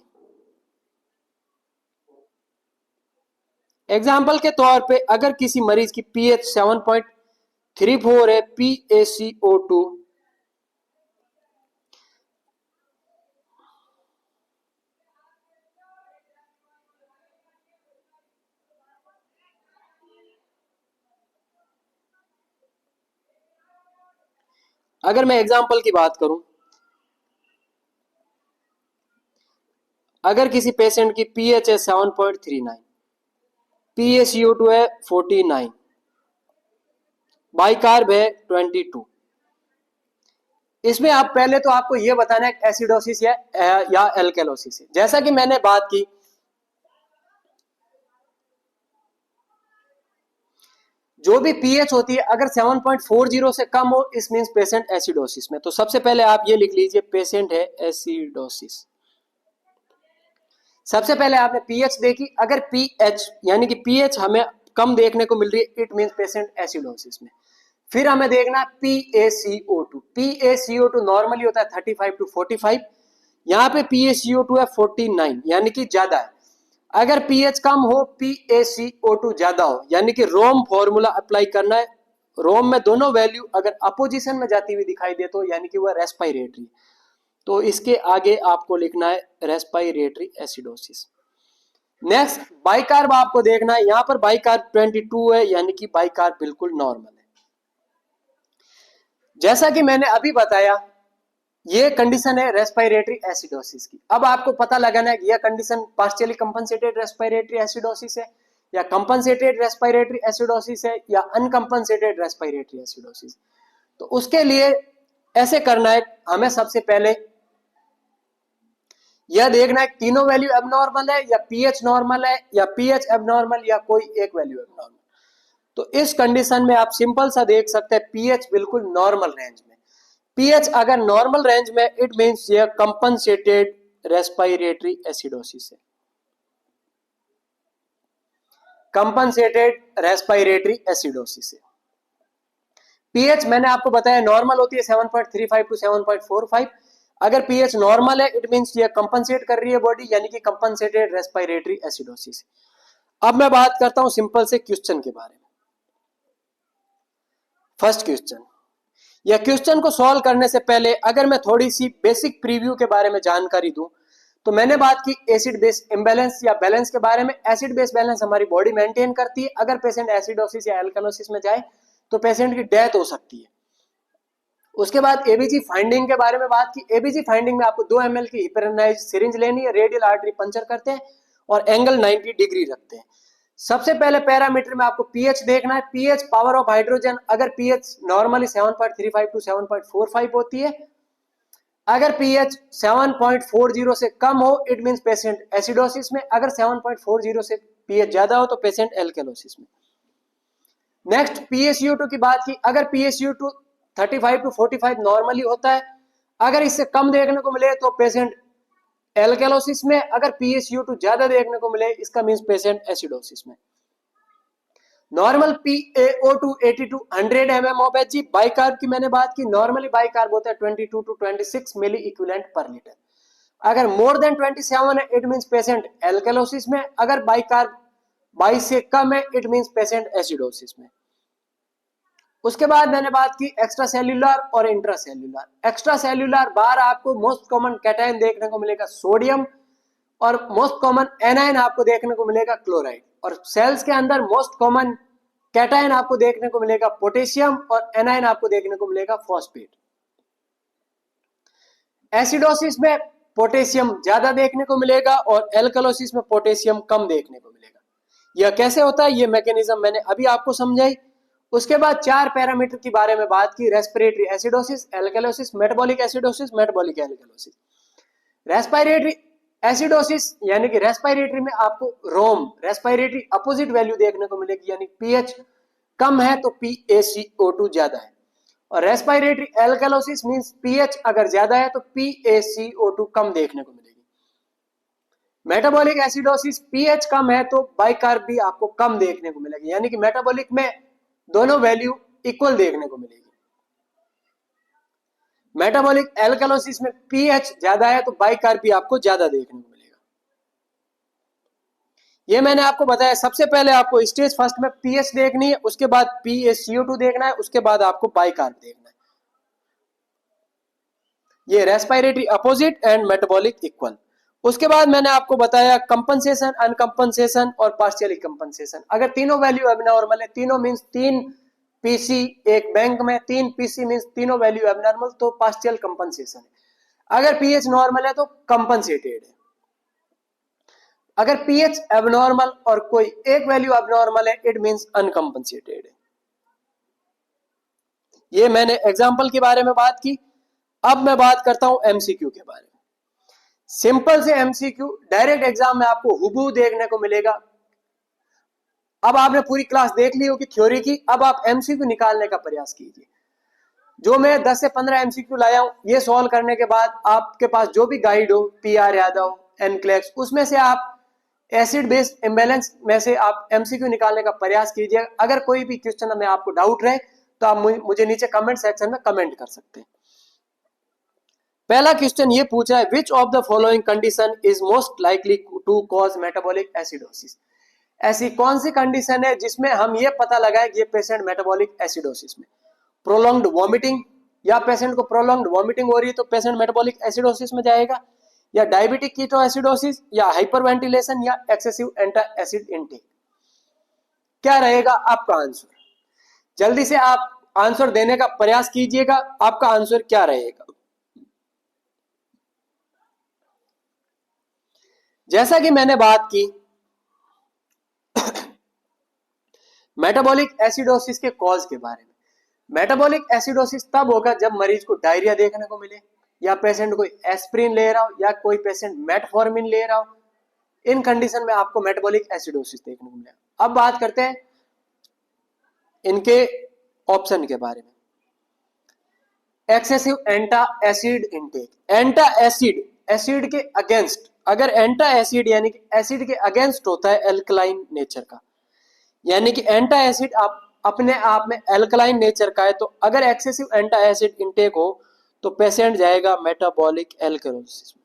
एग्जाम्पल के तौर पे अगर किसी मरीज की पीएच 7.34 है, PaCO2 अगर मैं एग्जाम्पल की बात करूं, अगर किसी पेशेंट की पीएच है 7.39, PaCO2 है 49, बाइकार्ब है 22, इसमें आप पहले तो आपको यह बताना है एसिडोसिस या एल्केलोसिस है। जैसा कि मैंने बात की, जो भी पीएच होती है अगर 7.40 से कम हो इस मींस पेशेंट एसिडोसिस में। तो सबसे पहले आप ये लिख लीजिए पेशेंट है एसिडोसिस। सबसे पहले आपने पीएच देखी, अगर पीएच यानी कि पीएच हमें कम देखने को मिल रही है इट मींस पेशेंट एसिडोसिस में। फिर हमें देखना PaCO2, PaCO2 नॉर्मली होता है 35 to 45, यहाँ पे PaCO2 है 49 यानी कि ज्यादा है। अगर पीएच कम हो PaCO2 ज्यादा हो यानी कि रोम फॉर्मूला अप्लाई करना है। रोम में दोनों वैल्यू अगर अपोजिशन में जाती हुई दिखाई दे तो यानी कि वह रेस्पिरेटरी, तो इसके आगे आपको लिखना है रेस्पिरेटरी एसिडोसिस। नेक्स्ट बाइकार्ब आपको देखना है, यहां पर बाइकार्ब 22 है यानी कि बाइकार्ब बिल्कुल नॉर्मल है। जैसा कि मैंने अभी बताया ये कंडीशन है रेस्पिरेटरी एसिडोसिस की। अब आपको पता लगाना है कि यह condition partially compensated respiratory acidosis है या कंपनसेटेड रेस्पिरेटरी एसिडोसिस है या अनकंपनसेटेड रेस्पिरेटरी एसिडोसिस। तो उसके लिए ऐसे करना है, हमें सबसे पहले यह देखना है तीनों वैल्यू एबनॉर्मल है या पीएच नॉर्मल है या पीएच एबनॉर्मल या कोई एक वैल्यू एबनॉर्मल। तो इस कंडीशन में आप सिंपल सा देख सकते हैं पीएच बिल्कुल नॉर्मल रेंज में। पीएच अगर नॉर्मल रेंज में इट मींस ये कंपनसेटेड रेस्पिरेटरी एसिडोसिस है, कंपनसेटेड रेस्पिरेटरी एसिडोसिस है। पीएच मैंने आपको बताया नॉर्मल होती है 7.35 टू 7.45। अगर पीएच नॉर्मल है इट मींस ये कंपनसेट कर रही है बॉडी यानी कि कंपनसेटेड रेस्पिरेटरी एसिडोसिस। अब मैं बात करता हूं सिंपल से क्वेश्चन के बारे में। फर्स्ट क्वेश्चन, या क्वेश्चन को सॉल्व करने से पहले अगर मैं थोड़ी सी बेसिक प्रीव्यू के बारे में जानकारी दूं तो मैंने बात की एसिड बेस इम्बैलेंस या बैलेंस के बारे में। एसिड बेस बैलेंस हमारी बॉडी मेंटेन करती है। अगर पेशेंट एसिडोसिस या एल्कनोसिस में जाए तो पेशेंट की डेथ हो सकती है। उसके बाद एबीजी फाइंडिंग के बारे में बात की। एबीजी फाइंडिंग में आपको 2 ml की हिपरनाइज सिरिंज लेनी है, रेडियल आर्टरी पंचर करते हैं और एंगल 90 डिग्री रखते हैं। सबसे पहले पैरामीटर में आपको पीएच देखना है। पीएच पावर ऑफ हाइड्रोजन, अगर पीएच नॉर्मली 7.35 टू 7.45 होती है, अगर पीएच 7.40 से कम हो इट मींस पेशेंट एसिडोसिस में, अगर 7.40 से पीएच ज्यादा हो तो पेशेंट एल्केलोसिस में। नेक्स्ट PaCO2 की बात की, अगर PaCO2 35 टू 45 नॉर्मली होता है, अगर इससे कम देखने को मिले तो पेशेंट एल्केलोसिस में, अगर PaCO2 ज्यादा देखने को मिले इसका मींस पेशेंट एसिडोसिस में। Normal PaO2 82 100 mm of Hg। Bicarb की मैंने बात की, नॉर्मली बाइकार्ब होता है 22 to 26 milliequivalent per litre. अगर मोर देन 27 है इट मींस पेशेंट एल्केलोसिस में, अगर बाइकार्ब 22 से कम है इट मींस पेशेंट एसिडोसिस में। उसके बाद मैंने बात की एक्स्ट्रा सेल्यूलर और इंट्रा सेल्यूलर। एक्स्ट्रा सेल्यूलर बार आपको मोस्ट कॉमन कैटायन देखने को मिलेगा सोडियम और मोस्ट कॉमन एनायन आपको देखने को मिलेगा क्लोराइड, और सेल्स के अंदर मोस्ट कॉमन कैटायन आपको देखने को मिलेगा पोटेशियम और एनायन आपको देखने को मिलेगा फॉस्फेट। एसिडोसिस में पोटेशियम ज्यादा देखने को मिलेगा और एल्कलोसिस में पोटेशियम कम देखने को मिलेगा। यह कैसे होता है ये मैकेनिज्म मैंने अभी आपको समझाई। उसके बाद 4 पैरामीटर के बारे में बात की, respiratory acidosis, alkalosis, metabolic acidosis, metabolic alkalosis. Respiratory acidosis यानी कि रेस्पिरेटरी में आपको रोम रेस्पिरेटरी अपोजिट वैल्यू देखने को मिलेगी, यानी पीएच कम है तो PaCO2 ज्यादा है, और रेस्पिरेटरी एल्कलोसिस मींस पीएच अगर ज्यादा है तो PaCO2 कम देखने को मिलेगी। मेटाबॉलिक एसिडोसिस पीएच कम है तो बाइकार्ब भी आपको कम देखने को मिलेगी, यानी कि मेटाबॉलिक में दोनों वैल्यू इक्वल देखने को मिलेगी। मेटाबॉलिक एल्कलोसिस में पीएच ज्यादा है तो बाइकार्ब भी आपको ज्यादा देखने को मिलेगा। ये मैंने आपको बताया, सबसे पहले आपको स्टेज फर्स्ट में पीएच देखनी है, उसके बाद PaCO2 देखना है, उसके बाद आपको बाइकार्ब देखना है। ये respiratory opposite and metabolic equal. उसके बाद मैंने आपको बताया कंपनसेशन, अनकंपनसेशन और पार्शियली कंपनसेशन। अगर तीनों वैल्यू एबनॉर्मल है, तीनों मींस 3 पीसी एक बैंक में 3 पीसी मींस तीनों वैल्यू एबनॉर्मल, तो पार्शियल कंपनसेशन है। अगर पीएच नॉर्मल है तो कंपनसेटेड है। अगर पीएच एबनॉर्मल और कोई एक वैल्यू एबनॉर्मल है, इट मींस अनकंपनसेटेड है। ये मैंने एग्जांपल के बारे में बात की। अब मैं बात करता हूं एमसीक्यू के बारे में। सिंपल से एमसीक्यू डायरेक्ट एग्जाम में आपको हुबहू देखने को मिलेगा। अब आपने पूरी क्लास देख ली होगी थ्योरी की, अब आप एमसीक्यू निकालने का प्रयास कीजिए। जो मैं 10 से 15 एमसीक्यू लाया हूं, ये सॉल्व करने के बाद आपके पास जो भी गाइड हो, पीआर यादव, एनक्लेक्स, उसमें से आप एसिड बेस इम्बैलेंस में से आप एमसीक्यू निकालने का प्रयास कीजिए। अगर कोई भी क्वेश्चन में आपको डाउट रहे तो आप मुझे नीचे कमेंट सेक्शन में कमेंट कर सकते हैं। पहला क्वेश्चन ये पूछा है, which of the following condition is most likely to cause metabolic acidosis. ऐसी कौन सी कंडीशन है जिसमें हम ये पता लगाए कि ये पेशेंट मेटाबॉलिक एसिडोसिस में? प्रोलॉन्ग्ड वॉमिटिंग, या पेशेंट को प्रोलॉन्ग्ड वॉमिटिंग हो रही है तो पेशेंट मेटाबॉलिक एसिडोसिस में जाएगा, या डायबिटिक कीटोएसिडोसिस, या हाइपरवेंटिलेशन, या एक्सेसिव एंटासिड इनटेक। क्या रहेगा आपका आंसर? जल्दी से आप आंसर देने का प्रयास कीजिएगा। आपका आंसर क्या रहेगा? जैसा कि मैंने बात की मेटाबॉलिक एसिडोसिस के कॉज के बारे में। मेटाबॉलिक एसिडोसिस तब होगा जब मरीज को डायरिया देखने को मिले, या पेशेंट कोई एस्प्रिन ले रहा हो, या कोई पेशेंट मेटफॉर्मिन ले रहा हो। इन कंडीशन में आपको मेटाबॉलिक एसिडोसिस देखने को मिलेगा। अब बात करते हैं इनके ऑप्शन के बारे में। Excessive antacid intake, antacid acid के अगेंस्ट, अगर एंटा एसिड यानी कि एसिड के अगेंस्ट होता है एल्कलाइन नेचर का, यानी कि एंटा एसिड आप अपने आप में एल्कलाइन नेचर का है, तो अगर एक्सेसिव एंटा एसिड इनटेक हो तो पेशेंट जाएगा मेटाबॉलिक एल्कलोसिस में।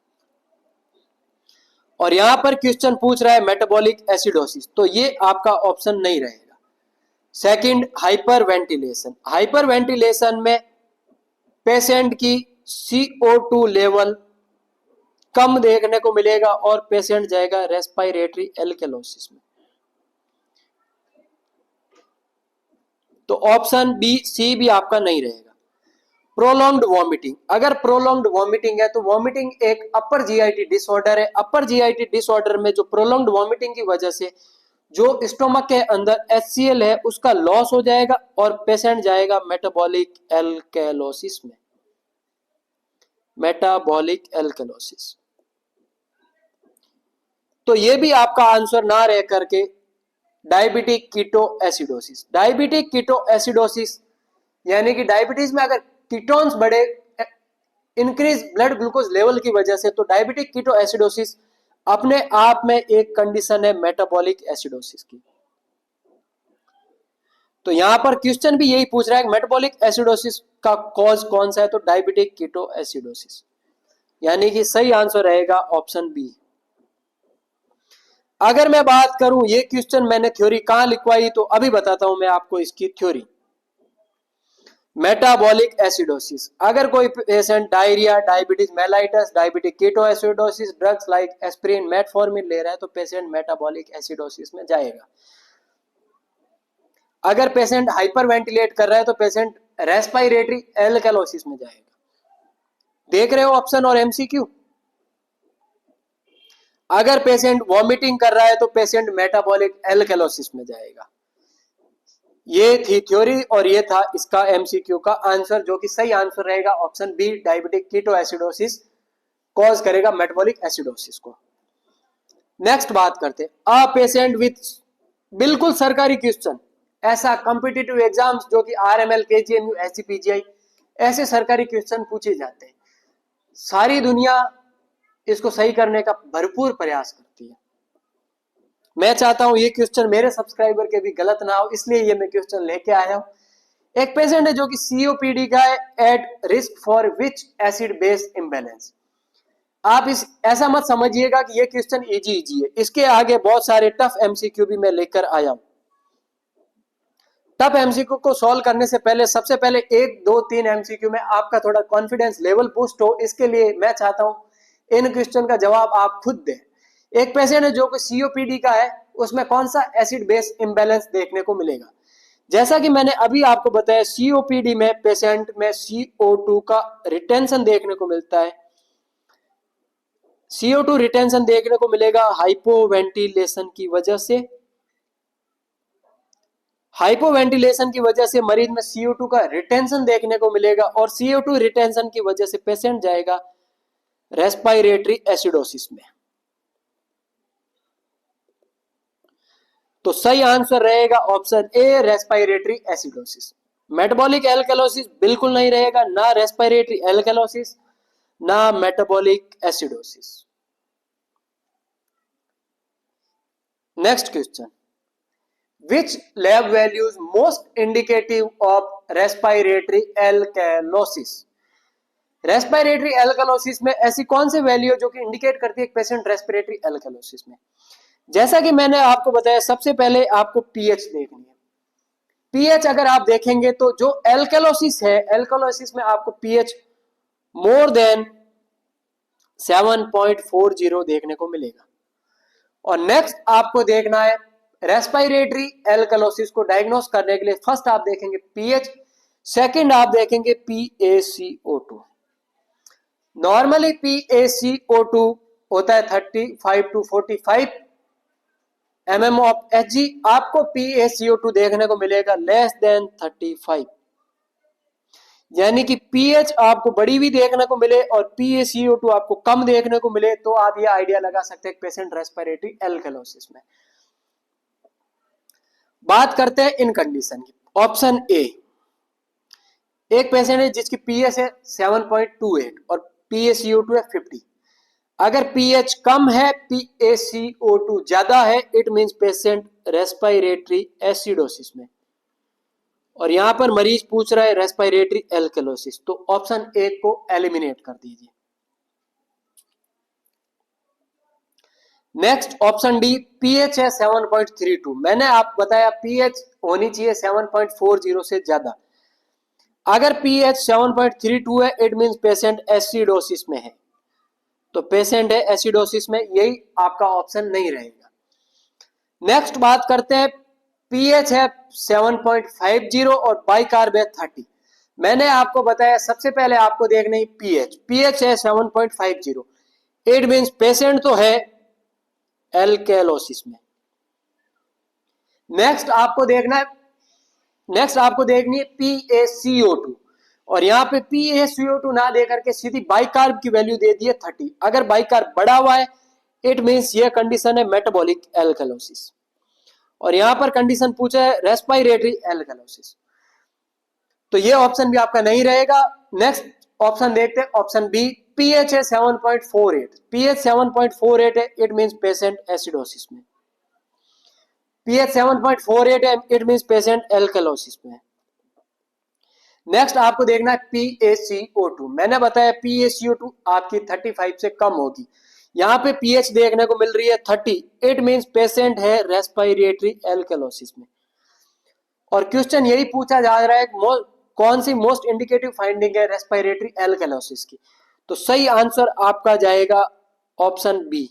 और यहां पर क्वेश्चन पूछ रहा है मेटाबॉलिक एसिडोसिस, तो ये आपका ऑप्शन नहीं रहेगा। Second, hyperventilation. हाइपरवेंटिलेशन में पेशेंट की CO2 लेवल कम देखने को मिलेगा और पेशेंट जाएगा रेस्पिरेटरी एल्कलोसिस में। तो ऑप्शन बी, सी भी आपका नहीं रहेगा। प्रोलॉन्ग्ड वॉमिटिंग, अगर प्रोलॉन्ग्ड वॉमिटिंग है तो वॉमिटिंग एक अपर जीआईटी डिसऑर्डर है। अपर जीआईटी डिसऑर्डर में जो प्रोलॉन्ग्ड वॉमिटिंग की वजह से जो स्टोमक के अंदर HCl है उसका लॉस हो जाएगा और पेशेंट जाएगा मेटाबॉलिक एल्कलोसिस में। मेटाबॉलिक एल्कलोसिस, तो ये भी आपका आंसर ना रह करके डायबिटिक कीटोएसिडोसिस। डायबिटिक कीटोएसिडोसिस यानी कि डायबिटीज में अगर कीटोन्स बढ़े, इंक्रीज ब्लड ग्लूकोज लेवल की वजह से, तो डायबिटिक कीटोएसिडोसिस अपने आप में एक कंडीशन है मेटाबॉलिक एसिडोसिस की। तो यहां पर क्वेश्चन भी यही पूछ रहा है मेटाबॉलिक एसिडोसिस का कॉज कौन सा है, तो डायबिटिक कीटोएसिडोसिस, यानी कि सही आंसर रहेगा ऑप्शन बी। अगर मैं बात करूं ये क्वेश्चन मैंने थ्योरी कहां लिखवाई, तो अभी बताता हूं मैं आपको इसकी थ्योरी। मेटाबॉलिक एसिडोसिस, अगर कोई patient diarrhoea, diabetes mellitus, diabetic ketoacidosis, drugs like aspirin, metformin ले रहा है तो पेशेंट मेटाबॉलिक एसिडोसिस में जाएगा। अगर पेशेंट हाइपरवेंटिलेट कर रहा है तो पेशेंट रेस्पिरेटरी एल्कलोसिस में जाएगा। देख रहे हो ऑप्शन और एमसीक्यू। अगर पेशेंट वॉमिटिंग कर रहा है तो पेशेंट मेटाबॉलिक एल्कलोसिस में जाएगा। ये थी थ्योरी और ये था इसका एमसीक्यू का आंसर, जो कि सही आंसर रहेगा option B, diabetic ketoacidosis cause करेगा मेटाबॉलिक एसिडोसिस को। नेक्स्ट बात करते हैं अ पेशेंट विथ, बिल्कुल सरकारी क्वेश्चन, ऐसा कॉम्पिटिटिव एग्जाम्स जो कि RML, KGMU, SGPGI, ऐसे सरकारी क्वेश्चन पूछे जाते हैं। सारी दुनिया इसको सही करने का भरपूर प्रयास करती है। मैं चाहता हूं ये क्वेश्चन मेरे सब्सक्राइबर के भी गलत ना हो, इसलिए ये मैं क्वेश्चन लेके आया हूं। एक पेशेंट है जो कि सीओपीडी का है, at risk for which acid base imbalance. आप इस ऐसा मत समझिएगा कि ये क्वेश्चन इजी इजी है, इसके आगे बहुत सारे टफ एमसीक्यू भी मैं लेकर आया हूं। टफ एमसीक्यू को सॉल्व करने से पहले सबसे पहले 1 2 3 एमसीक्यू में आपका थोड़ा कॉन्फिडेंस लेवल बूस्ट हो, इसके लिए मैं चाहता हूं इन क्वेश्चन का जवाब आप खुद दें। एक पेशेंट है जो कि सीओपीडी का है, उसमें कौन सा एसिड बेस इम्बैलेंस देखने को मिलेगा। जैसा कि मैंने अभी आपको बताया, सीओपीडी में पेशेंट में CO2 का रिटेंशन देखने को मिलता है। CO2 रिटेंशन देखने को मिलेगा हाइपोवेंटिलेशन की वजह से। हाइपोवेंटिलेशन की वजह से मरीज में CO2 का रिटेंशन देखने को मिलेगा, और CO2 रिटेंशन की वजह से पेशेंट जाएगा रेस्पिरेटरी एसिडोसिस में। तो सही आंसर रहेगा option A, respiratory acidosis. Metabolic alkalosis बिल्कुल नहीं रहेगा, ना रेस्पिरेटरी एल्कलोसिस ना metabolic acidosis. Next question, which lab values most indicative of respiratory alkalosis। Respiratory alkalosis में ऐसी कौन सी वैल्यू जो कि इंडिकेट करती है एक पेशेंट रेस्पिरेटरी एल्कलोसिस में। जैसा कि मैंने आपको बताया, सबसे पहले आपको पीएच देखनी है। पीएच अगर आप देखेंगे तो जो एल्कलोसिस है, एल्कलोसिस में आपको पीएच मोर देन 7.40 देखने को मिलेगा। और नेक्स्ट आपको देखना है रेस्पिरेटरी एल्कलोसिस को डायग्नोस करने के लिए फर्स्ट आप देखेंगे पीएच, सेकंड आप देखेंगे PaCO2। नॉर्मली PaCO2 होता है 35 to 45 mm ऑफ Hg, आपको PaCO2 देखने को मिलेगा लेस देन 35, यानी कि पीएच आपको बड़ी भी देखने को मिले और PaCO2 आपको कम देखने को मिले तो आप ये आइडिया लगा सकते हैं पेशेंट रेस्पिरेटरी एल्कलोसिस में। बात करते हैं इन कंडीशन की। ऑप्शन ए, एक पेशेंट है जिसकी पीएच है 7.28 और PaCO2 है 50। अगर पीएच कम है, PaCO2 ज्यादा है, it means patient respiratory acidosis में। और यहां पर मरीज पूछ रहा है रेस्पिरेटरी एल्कलोसिस, तो ऑप्शन ए को एलिमिनेट कर दीजिए। नेक्स्ट ऑप्शन डी, पीएच है 7.32। मैंने आप बताया पीएच होनी चाहिए 7.40 से ज्यादा। अगर पीएच 7.32 है, इट मींस पेशेंट एसिडोसिस में है, तो पेशेंट है एसिडोसिस में, यही आपका ऑप्शन नहीं रहेगा। नेक्स्ट बात करते हैं, पीएच है 7.50 और बाइकार्ब है 30। मैंने आपको बताया सबसे पहले आपको देखना है पीएच, पीएच है 7.50, इट मींस पेशेंट तो है एल्कलोसिस में। नेक्स्ट आपको देखनी है PaCO2, और यहाँ पे PaCO2 ना देकर के सीधी बाइकार्ब की वैल्यू दे दी है 30। अगर बाइकार्ब बढ़ा हुआ है, इट मींस ये कंडीशन है मेटाबॉलिक एल्कलोसिस, और यहां पर कंडीशन पूछा है रेस्पिरेटरी एल्कलोसिस, तो ये ऑप्शन भी आपका नहीं रहेगा। नेक्स्ट ऑप्शन देखते हैं, ऑप्शन बी, पीएच है 7.48, पीएच 7.48 है, इट मींस पेशेंट एसिडोसिस में। पीएच 7.48 है, इट मींस पेशेंट एल्कलोसिस में। नेक्स्ट आपको देखना है PaCO2। मैंने बताया PaCO2 आपकी 35 से कम होगी, यहाँ पे पीएच देखने को मिल रही है 30, इट मींस पेशेंट है रेस्पिरेटरी एल्कलोसिस में। और क्वेश्चन यही पूछा जा रहा है कौन सी मोस्ट इंडिकेटिव फाइंडिंग है रेस्पिरेटरी एल्कलोसिस की, तो सही आंसर आपका जाएगा ऑप्शन बी।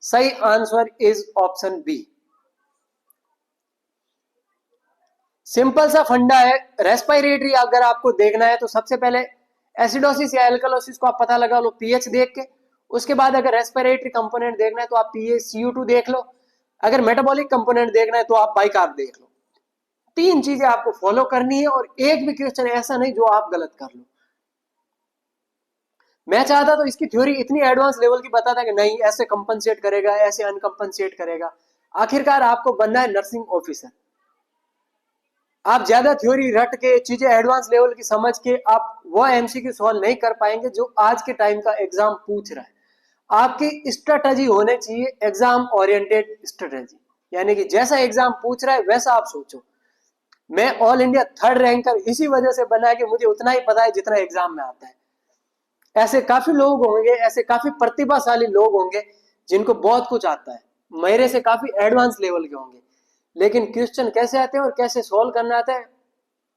सही answer is option B. Simple सा फंडा है, रेस्पिरेटरी अगर आपको देखना है तो सबसे पहले एसिडोसिस या एल्कलोसिस को आप पता लगा लो पीएच देख के। उसके बाद अगर रेस्पिरेटरी कंपोनेंट देखना है तो आप PaCO2 देख लो। अगर मेटाबॉलिक कंपोनेंट देखना है तो आप बाइकार्ब देख लो। 3 चीजें आपको फॉलो करनी है, और एक भी क्वेश्चन ऐसा नहीं जो आप गलत कर लो। मैं चाहता तो इसकी थ्योरी इतनी एडवांस लेवल की बताता कि नहीं ऐसे कंपनसेट करेगा, ऐसे अनकंपनसेट करेगा। आखिरकार आपको बनना है नर्सिंग ऑफिसर। आप ज्यादा थ्योरी रट के चीजें एडवांस लेवल की समझ के आप वो एमसीक्यू सॉल्व नहीं कर पाएंगे जो आज के टाइम का एग्जाम पूछ रहा है। आपकी स्ट्रेटजी होने चाहिए एग्जाम ओरिएंटेड स्ट्रेटजी, यानी कि जैसा एग्जाम पूछ रहा है वैसा आप सोचो। मैं ऑल इंडिया थर्ड रैंकर इसी वजह से बना है कि मुझे उतना ही पता है जितना एग्जाम में आता है। ऐसे काफी लोग होंगे, ऐसे काफी प्रतिभाशाली लोग होंगे जिनको बहुत कुछ आता है, मेरे से काफी एडवांस लेवल के होंगे, लेकिन क्वेश्चन कैसे आते हैं और कैसे सॉल्व करना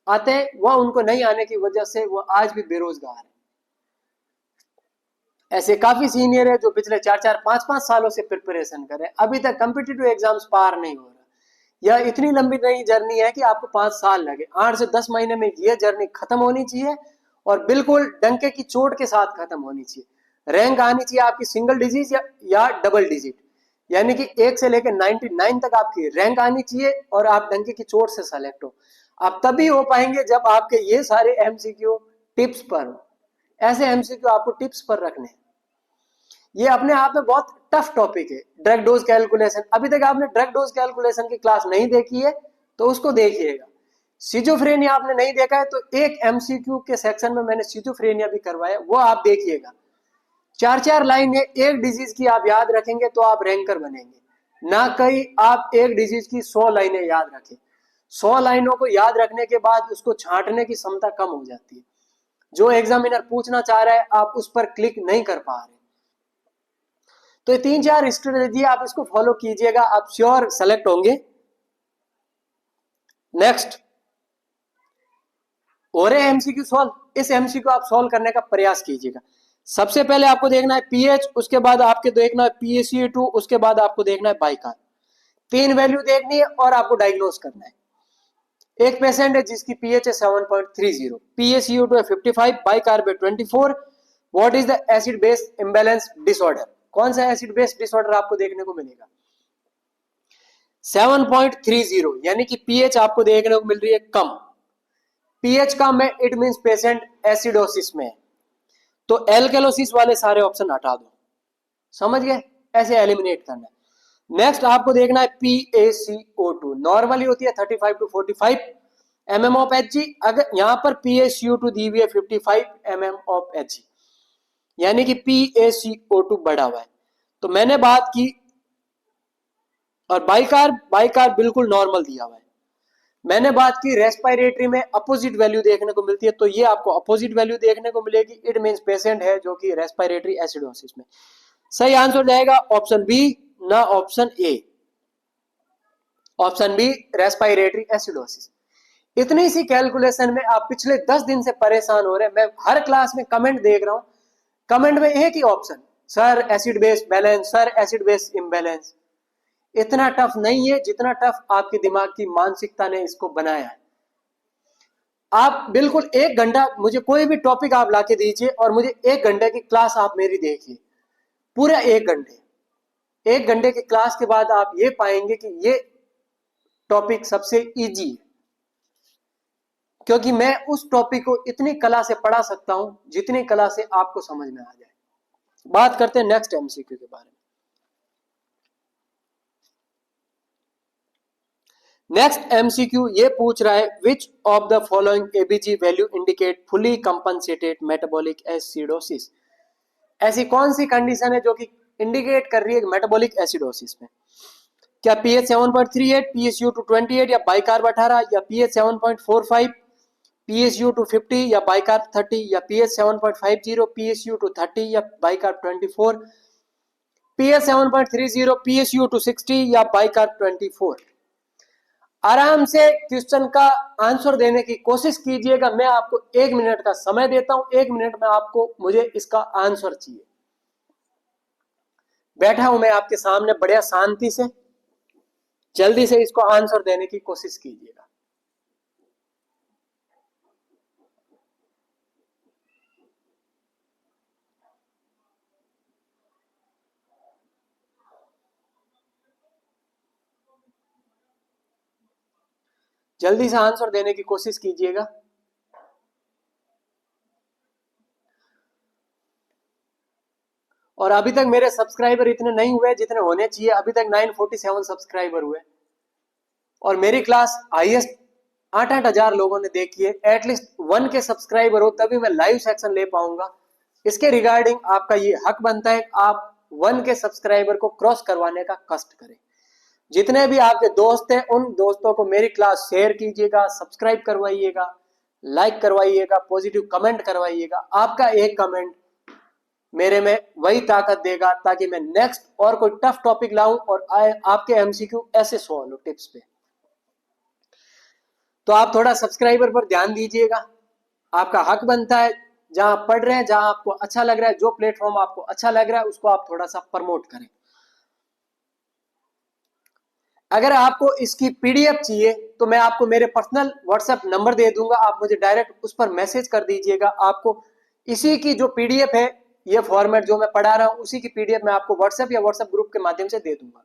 आते हैं वह उनको नहीं आने की वजह से वो आज भी बेरोजगार है। ऐसे काफी सीनियर है जो पिछले 4-4 5-5 सालों से प्रिपरेशन कर रहे हैं, अभी तक कॉम्पिटिटिव एग्जाम्स पार नहीं हो रहा। यह इतनी लंबी नई जर्नी है कि आपको 5 साल लगे, 8 से 10 महीने में यह जर्नी खत्म होनी चाहिए और बिल्कुल डंके की चोट के साथ खत्म होनी चाहिए। रैंक आनी चाहिए आपकी सिंगल डिजिट या डबल डिजिट, यानी कि 1 से लेकर 99 तक आपकी रैंक आनी चाहिए और आप डंके की चोट से सेलेक्ट हो। आप तभी हो पाएंगे जब आपके ये सारे एमसीक्यू टिप्स पर हो। ऐसे एमसीक्यू आपको टिप्स पर रखने हैं। ये अपने आप में बहुत टफ टॉपिक है। ड्रग डोज कैलकुलेशन, अभी तक आपने ड्रग डोज कैलकुलेशन की क्लास नहीं देखी है तो उसको देखिएगा। सिजोफ्रेनिया आपने नहीं देखा है तो एक एमसीक्यू के सेक्शन में मैंने सिजोफ्रेनिया भी करवाया, वो आप देखिएगा। 4-4 लाइन है, एक डिजीज की आप याद रखेंगे तो आप रैंकर बनेंगे, ना कहीं आप एक डिजीज की 100 लाइनें याद रखें। 100 लाइनों को याद रखने के बाद उसको छांटने की क्षमता कम हो जाती है। जो एग्जामिनर पूछना चाह रहा है आप उस पर क्लिक नहीं कर पा रहे। तो ये 3-4 स्ट्रेटेजी आप इसको फॉलो कीजिएगा, आप श्योर सेलेक्ट होंगे। नेक्स्ट, और एमसीक्यू सॉल्व, इस एमसीक्यू आप सॉल्व करने का प्रयास कीजिएगा। सबसे पहले आपको देखना है पीएच, उसके बाद आपके देखना है पीएसयू2, उसके बाद आपको देखना है बाइकार। 3 वैल्यू देखनी है और आपको डायग्नोस करना है। एक पेशेंट है जिसकी पीएच है 7.30, पीएसयू2 है 55, बाइकार्ब है 24। What is the acid base imbalance disorder? कौन सा एसिड बेस डिसऑर्डर आपको देखने को मिलेगा? 7.30, यानी कि पीएच आपको देखने को मिल रही है कम। पीएच कम है, इट मींस पेशेंट एसिडोसिस में है, तो एल्केलोसिस वाले सारे ऑप्शन हटा दो। समझ गए? ऐसे एलिमिनेट करना है। नेक्स्ट आपको देखना है PaCO2, नॉर्मली होती है 35 to 45 mm ऑफ Hg। अगर यहां पर PaCO2 दी हुई है 55 mm ऑफ Hg, यानी कि PaCO2 बढ़ा हुआ है। तो मैंने बात की, और बाइकार बिल्कुल नॉर्मल दिया हुआ है। मैंने बात की रेस्पिरेटरी में अपोजिट वैल्यू देखने को मिलती है, तो ये आपको अपोजिट वैल्यू देखने को मिलेगी, इट मींस पेशेंट है जो कि रेस्पिरेटरी एसिडोसिस में। सही आंसर जाएगा ऑप्शन बी, ना option A. Option B respiratory acidosis. इतनी सी कैलकुलेशन में आप पिछले 10 दिन से परेशान हो रहे हैं। मैं हर क्लास में कमेंट देख रहा हूं, कमेंट में एक ही option, sir acid base balance, sir acid base imbalance. इतना टफ नहीं है जितना टफ आपके दिमाग की मानसिकता ने इसको बनाया है। आप बिल्कुल 1 घंटा मुझे कोई भी टॉपिक आप लाके दीजिए और मुझे 1 घंटे की क्लास आप मेरी देखिए, पूरा 1 घंटे। 1 घंटे की क्लास के बाद आप ये पाएंगे कि ये टॉपिक सबसे इजी है, क्योंकि मैं उस टॉपिक को इतनी कला से पढ़ा सकता हूं जितनी कला से आपको समझ में आ जाए। बात करते हैं नेक्स्ट एमसीक्यू के बारे में। नेक्स्ट एमसीक्यू ये पूछ रहा है, which of the following ABG value indicate fully compensated metabolic acidosis? ऐसी कौन सी कंडीशन है जो कि इंडिकेट कर रही है मेटाबॉलिक एसिडोसिस में? क्या पीएच 7.38, पीएसयू2 28 या बाइकार्ब 18, या पीएच 7.45, पीएसयू2 50 या बाइकार्ब 30, या पीएच 7.50, पीएसयू2 30 या बाइकार्ब 24, पीएच 7.30, पीएसयू2 60 या बाइकार्ब 24? आराम से क्वेश्चन का आंसर देने की कोशिश कीजिएगा। मैं आपको 1 मिनट का समय देता हूं, 1 मिनट में आपको मुझे इसका आंसर चाहिए। बैठा हूं मैं आपके सामने बढ़िया शांति से, जल्दी से इसको आंसर देने की कोशिश कीजिएगा। जल्दी से आंसर देने की कोशिश कीजिएगा। और अभी तक मेरे सब्सक्राइबर इतने नहीं हुए जितने होने चाहिए। अभी तक 947 सब्सक्राइबर हुए और मेरी क्लास हाईएस्ट 8-8 हजार लोगों ने देखी है, एटलीस्ट 1 के सब्सक्राइबर हो तभी मैं लाइव सेक्शन ले पाऊंगा। इसके रिगार्डिंग आपका ये हक बनता है कि आप 1 के सब्सक्राइबर को क्रॉस करवाने का कष्ट करें। जितने भी आपके दोस्त हैं उन दोस्तों को मेरी क्लास शेयर कीजिएगा, सब्सक्राइब करवाइएगा, लाइक करवाइएगा, पॉजिटिव कमेंट करवाइएगा। आपका एक कमेंट मेरे में वही ताकत देगा ताकि मैं नेक्स्ट और कोई टफ टॉपिक लाऊं और आपके एमसीक्यू ऐसे सॉल्व हो टिप्स पे। तो आप थोड़ा सब्सक्राइबर पर ध्यान दीजिएगा, आपका हक बनता है। जहां पढ़ रहे हैं, जहां आपको अच्छा लग रहा है, जो प्लेटफॉर्म आपको अच्छा लग रहा है उसको आप थोड़ा सा प्रमोट करें। अगर आपको इसकी पीडीएफ चाहिए तो मैं आपको मेरे पर्सनल व्हाट्सएप नंबर दे दूंगा, आप मुझे डायरेक्ट उस पर मैसेज कर दीजिएगा। आपको इसी की जो पीडीएफ है, ये फॉर्मेट जो मैं पढ़ा रहा हूं उसी की पीडीएफ मैं आपको व्हाट्सएप या व्हाट्सएप ग्रुप के माध्यम से दे दूंगा।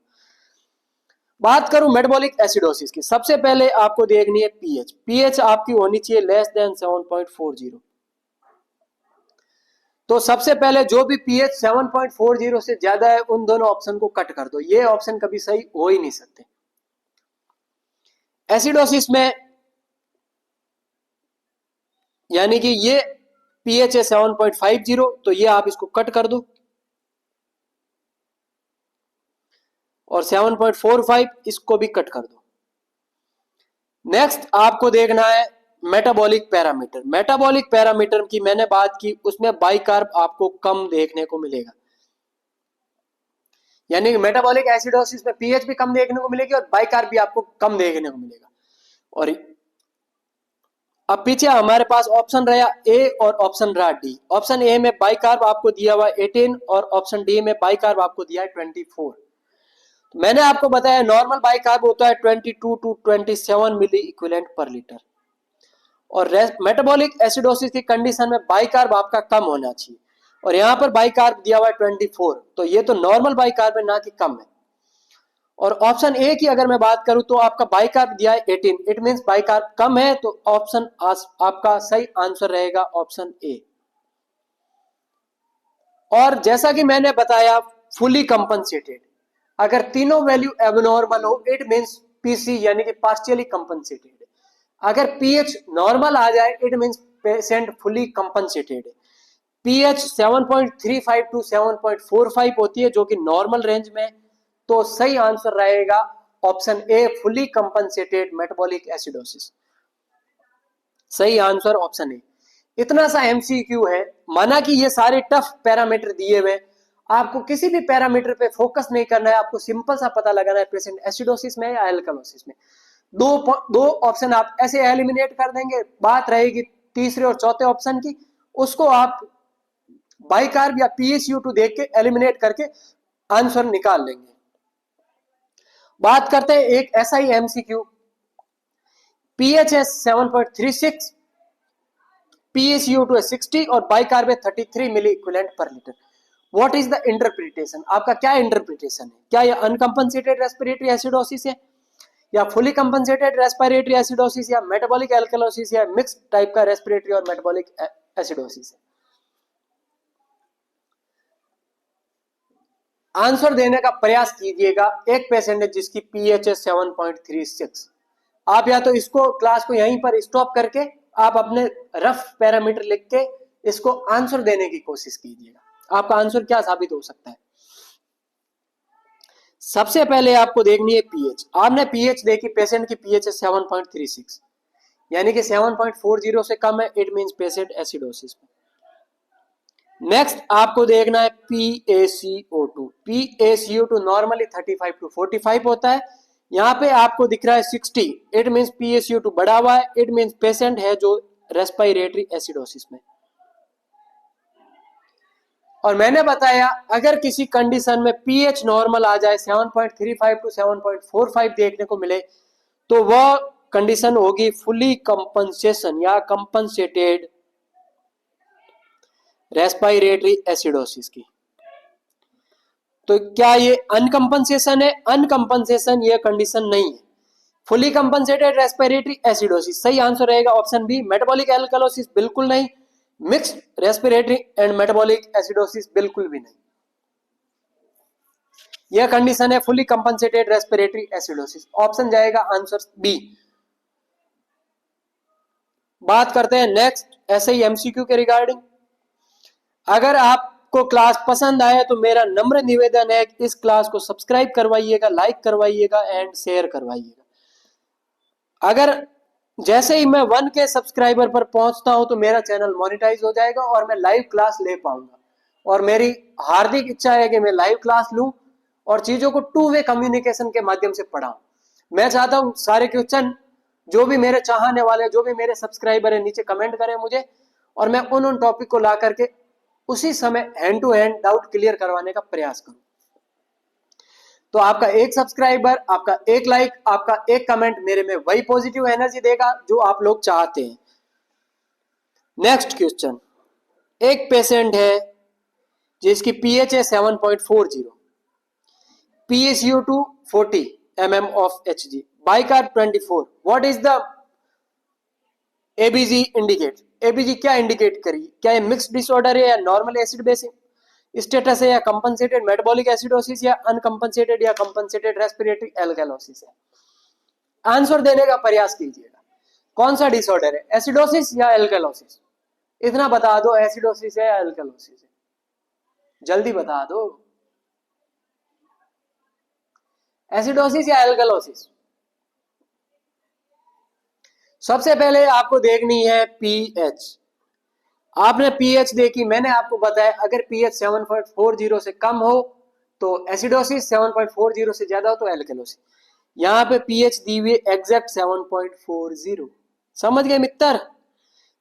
बात करूं मेटाबॉलिक एसिडोसिस की, सबसे पहले आपको देखनी है पीएच। पीएच आपकी होनी चाहिए लेस देन 7.40। तो सबसे पहले जो भी पीएच 7.40 से ज्यादा है उन दोनों ऑप्शन को कट कर दो, ये ऑप्शन कभी सही हो ही नहीं सकते। एसिडोसिस में यानी कि ये पीएच है 7.50, तो ये आप इसको कट कर दो और 7.45 इसको भी कट कर दो। नेक्स्ट आपको देखना है मेटाबॉलिक पैरामीटर। मेटाबॉलिक पैरामीटर की मैंने बात की, उसमें बाइकार्ब आपको कम देखने को मिलेगा, यानी कि मेटाबॉलिक एसिडोसिस में पीएच भी कम देखने को मिलेगी और बाइकार्ब भी आपको कम देखने को मिलेगा। और अब पीछे हमारे पास ऑप्शन रहा ए और ऑप्शन रहा डी। ऑप्शन ए में बाइकार्ब आपको दिया हुआ 18 और ऑप्शन डी में बाइकार्ब आपको दिया है 24। मैंने आपको बताया नॉर्मल बाइकार्ब होता है 22 to 27 milliequivalent per litre, और मेटाबॉलिक एसिडोसिस की कंडीशन में बाइकार्ब आपका कम होना चाहिए, और यहाँ पर बाइकार्ब दिया हुआ है 24, तो ये तो नॉर्मल बाइकार्ब है ना कि कम है। और ऑप्शन ए की अगर मैं बात करूं तो आपका बाइकार्ब दिया है 18, इट मींस बाइकार्ब कम है, तो ऑप्शन आपका सही आंसर रहेगा ऑप्शन ए। और जैसा कि मैंने बताया फुली कंपनसेटेड, अगर तीनों वैल्यू एबनॉर्मल हो इट मींस पीसी यानी कि पार्शियली कंपनसेटेड। अगर पीएच नॉर्मल आ जाए it means patient fully compensated है। पीएच 7.35 टू 7.45 होती है जो कि नॉर्मल रेंज में, तो सही आंसर रहेगा option A fully compensated metabolic acidosis. सही आंसर ऑप्शन ए। इतना सा एमसीक्यू है, माना कि ये सारे टफ पैरामीटर दिए हुए, आपको किसी भी पैरामीटर पे फोकस नहीं करना है, आपको सिंपल सा पता लगाना है पेशेंट एसिडोसिस में या एल्कलोसिस में। दो ऑप्शन आप ऐसे एलिमिनेट कर देंगे, बात रहेगी तीसरे और चौथे ऑप्शन की, उसको आप बाइकार्ब या पीएसयू2 देख के एलिमिनेट करके आंसर निकाल लेंगे। बात करते हैं एक ऐसा ही एमसीक्यू, पीएच है 7.36, PaCO2 है 60 और बाइकार्ब है 33 milliequivalent per litre. What is the interpretation? आपका क्या इंटरप्रिटेशन है? क्या ये अनकंपनसेटेड रेस्पिरेटरी एसिडोसिस है, या फुली कंपनसेटेड रेस्पिरेटरी एसिडोसिस, या मेटाबॉलिक एल्कलोसिस, या मिक्स टाइप का रेस्पिरेटरी और मेटाबॉलिक एसिडोसिस है? आंसर देने का प्रयास कीजिएगा। एक पेशेंट है जिसकी पीएच है 7.36, आप या तो इसको क्लास को यहीं पर स्टॉप करके आप अपने रफ पैरामीटर लिख के इसको आंसर देने की कोशिश कीजिएगा। आपका आंसर क्या साबित हो सकता है? सबसे पहले आपको देखनी है पीएच। आपने पीएच देखी, पेशेंट की पीएच है 7.36, यानी कि 7.40 से कम है, इट मींस पेशेंट एसिडोसिस में। नेक्स्ट आपको देखना है PaCO2। PaCO2 नॉर्मली 35 टू 45 होता है, यहाँ पे आपको दिख रहा है 60, इट मींस PaCO2 बढ़ा हुआ है, इट मींस पेशेंट है जो रेस्पिरेटरी एसिडोसिस में। और मैंने बताया अगर किसी कंडीशन में पीएच नॉर्मल आ जाए 7.35 टू 7.45 देखने को मिले, तो वह कंडीशन होगी फुली कंपनसेशन या कंपनसेटेड रेस्पिरेटरी एसिडोसिस की। तो क्या ये अनकंपनसेशन है? अनकंपनसेशन ये कंडीशन नहीं है। फुली कंपनसेटेड रेस्पिरेटरी एसिडोसिस सही आंसर रहेगा ऑप्शन बी। मेटाबॉलिक एल्कलोसिस बिल्कुल नहीं, mixed respiratory and metabolic acidosis बिल्कुल भी नहीं। यह कंडीशन है fully compensated respiratory acidosis, option जाएगा आंसर बी। बात करते हैं नेक्स्ट ऐसे ही एमसीक्यू के रिगार्डिंग। अगर आपको क्लास पसंद आए तो मेरा नम्र निवेदन है कि इस क्लास को सब्सक्राइब करवाइएगा, लाइक करवाइएगा एंड शेयर करवाइएगा। अगर जैसे ही मैं 1K सब्सक्राइबर पर पहुंचता हूं तो मेरा चैनल मोनेटाइज हो जाएगा और मैं लाइव क्लास ले पाऊंगा। और मेरी हार्दिक इच्छा है कि मैं लाइव क्लास लूं और चीजों को 2 वे कम्युनिकेशन के माध्यम से पढ़ाऊं। मैं चाहता हूं सारे क्वेश्चन जो भी मेरे चाहने वाले, जो भी मेरे सब्सक्राइबर है, नीचे कमेंट करें मुझे और मैं उन टॉपिक को ला करके उसी समय hand to hand doubt clear करवाने का प्रयास करूं। तो आपका एक सब्सक्राइबर, आपका एक लाइक, आपका एक कमेंट मेरे में वही पॉजिटिव एनर्जी देगा जो आप लोग चाहते हैं। नेक्स्ट क्वेश्चन, एक पेशेंट है जिसकी पीएच है 7.40, PaCO2 40 mm of Hg, bicarb 24, what is the ABG indicate? ABG क्या इंडिकेट करी? क्या ये मिक्स्ड डिसऑर्डर है या नॉर्मल एसिड बेस स्टेटस है या कंपनसेटेड मेटाबॉलिक एसिडोसिस या अनकंपनसेटेड या कंपनसेटेड रेस्पिरेटरी एल्कलोसिस है? आंसर देने का प्रयास कीजिएगा। कौन सा डिसऑर्डर है, एसिडोसिस या एल्कलोसिस? इतना बता दो, एसिडोसिस है या एल्कलोसिस है? जल्दी बता दो, एसिडोसिस या एल्कलोसिस? सबसे पहले आपको देखनी है पीएच। आपने पीएच देखी, मैंने आपको बताया अगर पीएच 7.40 से कम हो तो एसिडोसिस, 7.40 से ज्यादा हो तो एल्कलोसिस। यहाँ पे पीएच दी हुई एग्जैक्ट 7.40, समझ गए मित्र?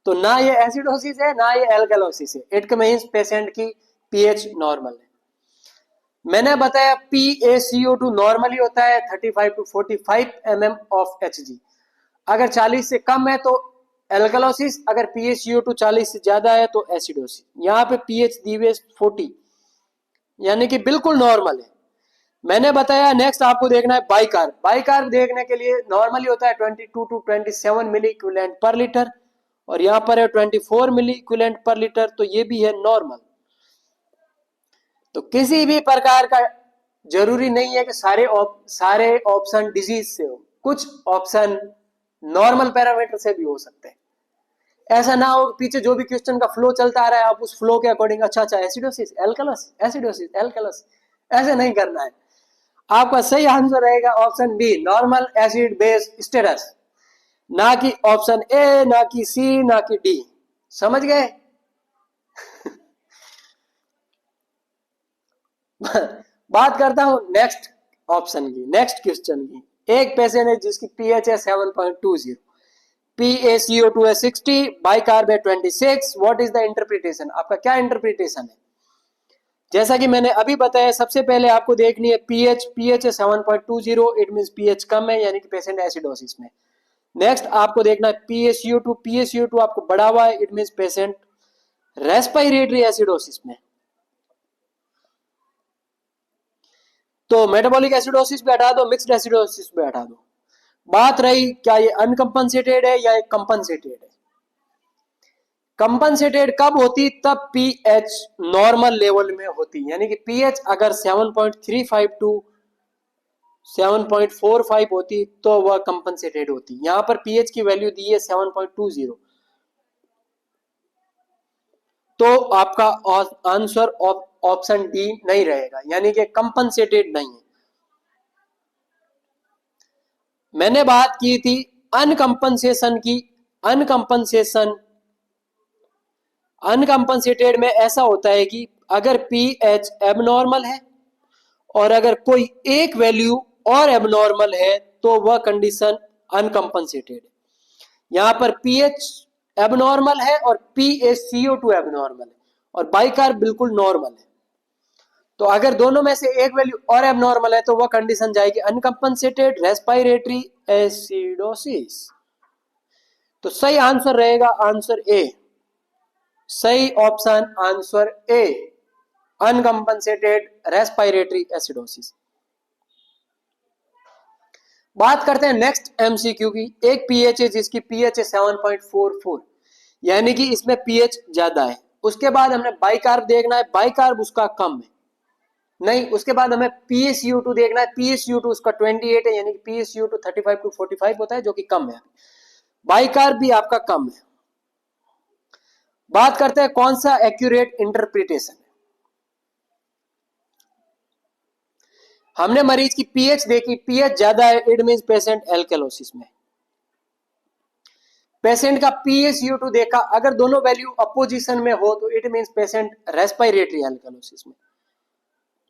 तो ना ये एसिडोसिस है ना ये एल्कलोसिस है, इट मींस पेशेंट की पीएच नॉर्मल है। मैंने बताया PaCO2 नॉर्मली होता है 35 to 45 mm of Hg। अगर 40 से कम है तो एल्कलोसिस, अगर PaCO2 40 से ज्यादा है तो एसिडोसिस। यहाँ पे पीएच दी हुई 40 यानी कि बिल्कुल नॉर्मल है। मैंने बताया नेक्स्ट आपको देखना है बाइकार्ब। बाइकार्ब देखने के लिए नॉर्मली होता है 22 to 27 milliequivalent per litre और यहाँ पर है 24 मिली इक्विवेलेंट पर लीटर, तो ये भी है नॉर्मल। तो किसी भी प्रकार का जरूरी नहीं है कि सारे ऑप्शन डिजीज से हो, कुछ ऑप्शन नॉर्मल पैरामीटर से भी हो सकते हैं। ऐसा ना हो पीछे जो भी क्वेश्चन का फ्लो चलता आ रहा है आप उस फ्लो के अकॉर्डिंग अच्छा एसिडोसिस एल्कलोसिस, एसिडोसिस एल्कलोसिस, ऐसे नहीं करना है। आपका सही आंसर रहेगा option B, normal acid base status, ना कि ऑप्शन ए, ना कि सी, ना कि डी। समझ गए? बात करता हूं नेक्स्ट ऑप्शन की, नेक्स्ट क्वेश्चन की। एक पेशेंट है जिसकी पीएच है 7.20, PaCO2 है 60, बाइकार्ब है 26, व्हाट इज द इंटरप्रिटेशन? आपका क्या इंटरप्रिटेशन है? जैसा कि मैंने अभी बताया, सबसे पहले आपको देखनी है पीएच है 7.20, इट मींस पीएच कम है यानी कि पेशेंट एसिडोसिस में। नेक्स्ट आपको देखना है PaCO2 आपको बढ़ा हुआ है, it means patient respiratory acidosis में। तो मेटाबॉलिक एसिडोसिस भी हटा दो, मिक्स्ड एसिडोसिस भी हटा दो। बात रही क्या ये अनकंपनसेटेड है या कंपनसेटेड है? कंपनसेटेड कब होती? तब पीएच नॉर्मल लेवल में होती, यानी कि पीएच अगर 7.35 टू 7.45 होती तो वह कंपनसेटेड होती। यहां पर पीएच की वैल्यू दी है 7.20, तो आपका आंसर ऑप्शन डी नहीं रहेगा, यानी कि कंपनसेटेड नहीं है। मैंने बात की थी अनकंपनसेशन की। अनकंपनसेटेड में ऐसा होता है कि अगर पीएच एबनॉर्मल है और अगर कोई एक वैल्यू और एबनॉर्मल है तो वह कंडीशन अनकंपनसेटेड है। यहां पर पीएच एबनॉर्मल है और PaCO2 एबनॉर्मल है और बाइकार्ब बिल्कुल नॉर्मल है। तो अगर दोनों में से एक वैल्यू और एबनॉर्मल है तो वह कंडीशन जाएगी अनकंपनसेटेड रेस्पिरेटरी एसिडोसिस। तो सही आंसर रहेगा आंसर ए, सही option answer A, uncompensated respiratory acidosis. बात करते हैं नेक्स्ट एमसीक्यू की। एक पीएच है जिसकी पीएच है 7.44, यानी कि इसमें पीएच ज्यादा है। उसके बाद हमने बाइकार्ब देखना है, बाइकार्ब उसका कम है। नहीं, उसके बाद हमें PaCO2 देखना है, PaCO2 उसका 28 है, यानी कि PaCO2 35 to 45 होता है जो कि कम है। बाइकार्ब भी आपका कम है। बात करते हैं कौन सा एक्यूरेट इंटरप्रिटेशन है। हमने मरीज की पीएच देखी, पीएच ज्यादा है, इट मींस पेशेंट एल्कलोसिस में। पेशेंट का PaCO2 देखा, अगर दोनों वैल्यू अपोजिशन में हो तो it means patient respiratory alkalosis में।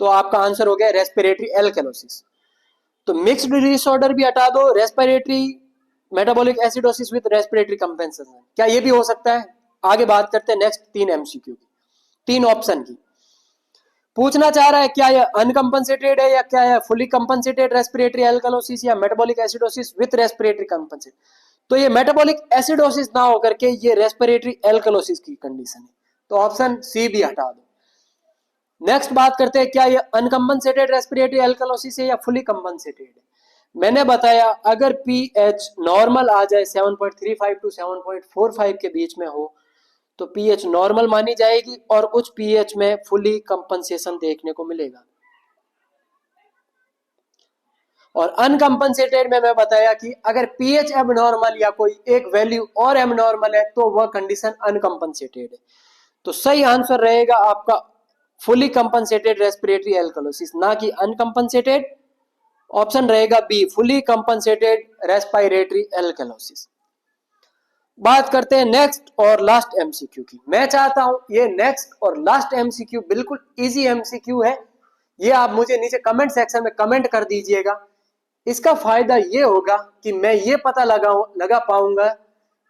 तो आपका आंसर हो गया रेस्पिरेटरी एल्कलोसिस। तो मिक्स्ड डिसऑर्डर भी हटा दो, respiratory metabolic acidosis with respiratory compensation, क्या ये भी हो सकता है? आगे बात करते हैं नेक्स्ट 3 MCQ की, 3 ऑप्शन की। पूछना चाह रहा है क्या यह अनकंपनसेटेड है या क्या यह फुली कंपनसेटेड रेस्पिरेटरी एल्कलोसिस या metabolic acidosis with respiratory compensate. तो ये मेटाबॉलिक एसिडोसिस ना होकर के ये रेस्पिरेटरी एल्कलोसिस की कंडीशन है, तो ऑप्शन सी भी हटा दो। नेक्स्ट बात करते हैं क्या ये अनकंपनसेटेड रेस्पिरेटरी एल्कलोसिस है या फुली कंपनसेटेड है। मैंने बताया अगर पीएच नॉर्मल आ जाए 7.35 टू 7.45 के बीच में हो तो पीएच नॉर्मल मानी जाएगी और उच्च पीएच में फुली कंपनसेशन देखने को मिलेगा। और अनकंपनसेटेड में मैं बताया कि अगर पीएच एबनॉर्मल या कोई एक वैल्यू और एबनॉर्मल है तो वह कंडीशन अनकंपनसेटेड है। तो सही आंसर रहेगा आपका फुली कंपनसेटेड रेस्पिरेटरी एल्कलोसिस, ना कि अनकंपनसेटेड। ऑप्शन रहेगा B, fully compensated respiratory alkalosis. बात करते हैं नेक्स्ट और लास्ट एमसीक्यू की। मैं चाहता हूं ये नेक्स्ट और लास्ट एमसीक्यू बिल्कुल इजी एमसीक्यू है, ये आप मुझे नीचे कमेंट सेक्शन में कमेंट कर दीजिएगा। इसका फायदा ये होगा कि मैं ये पता लगा पाऊंगा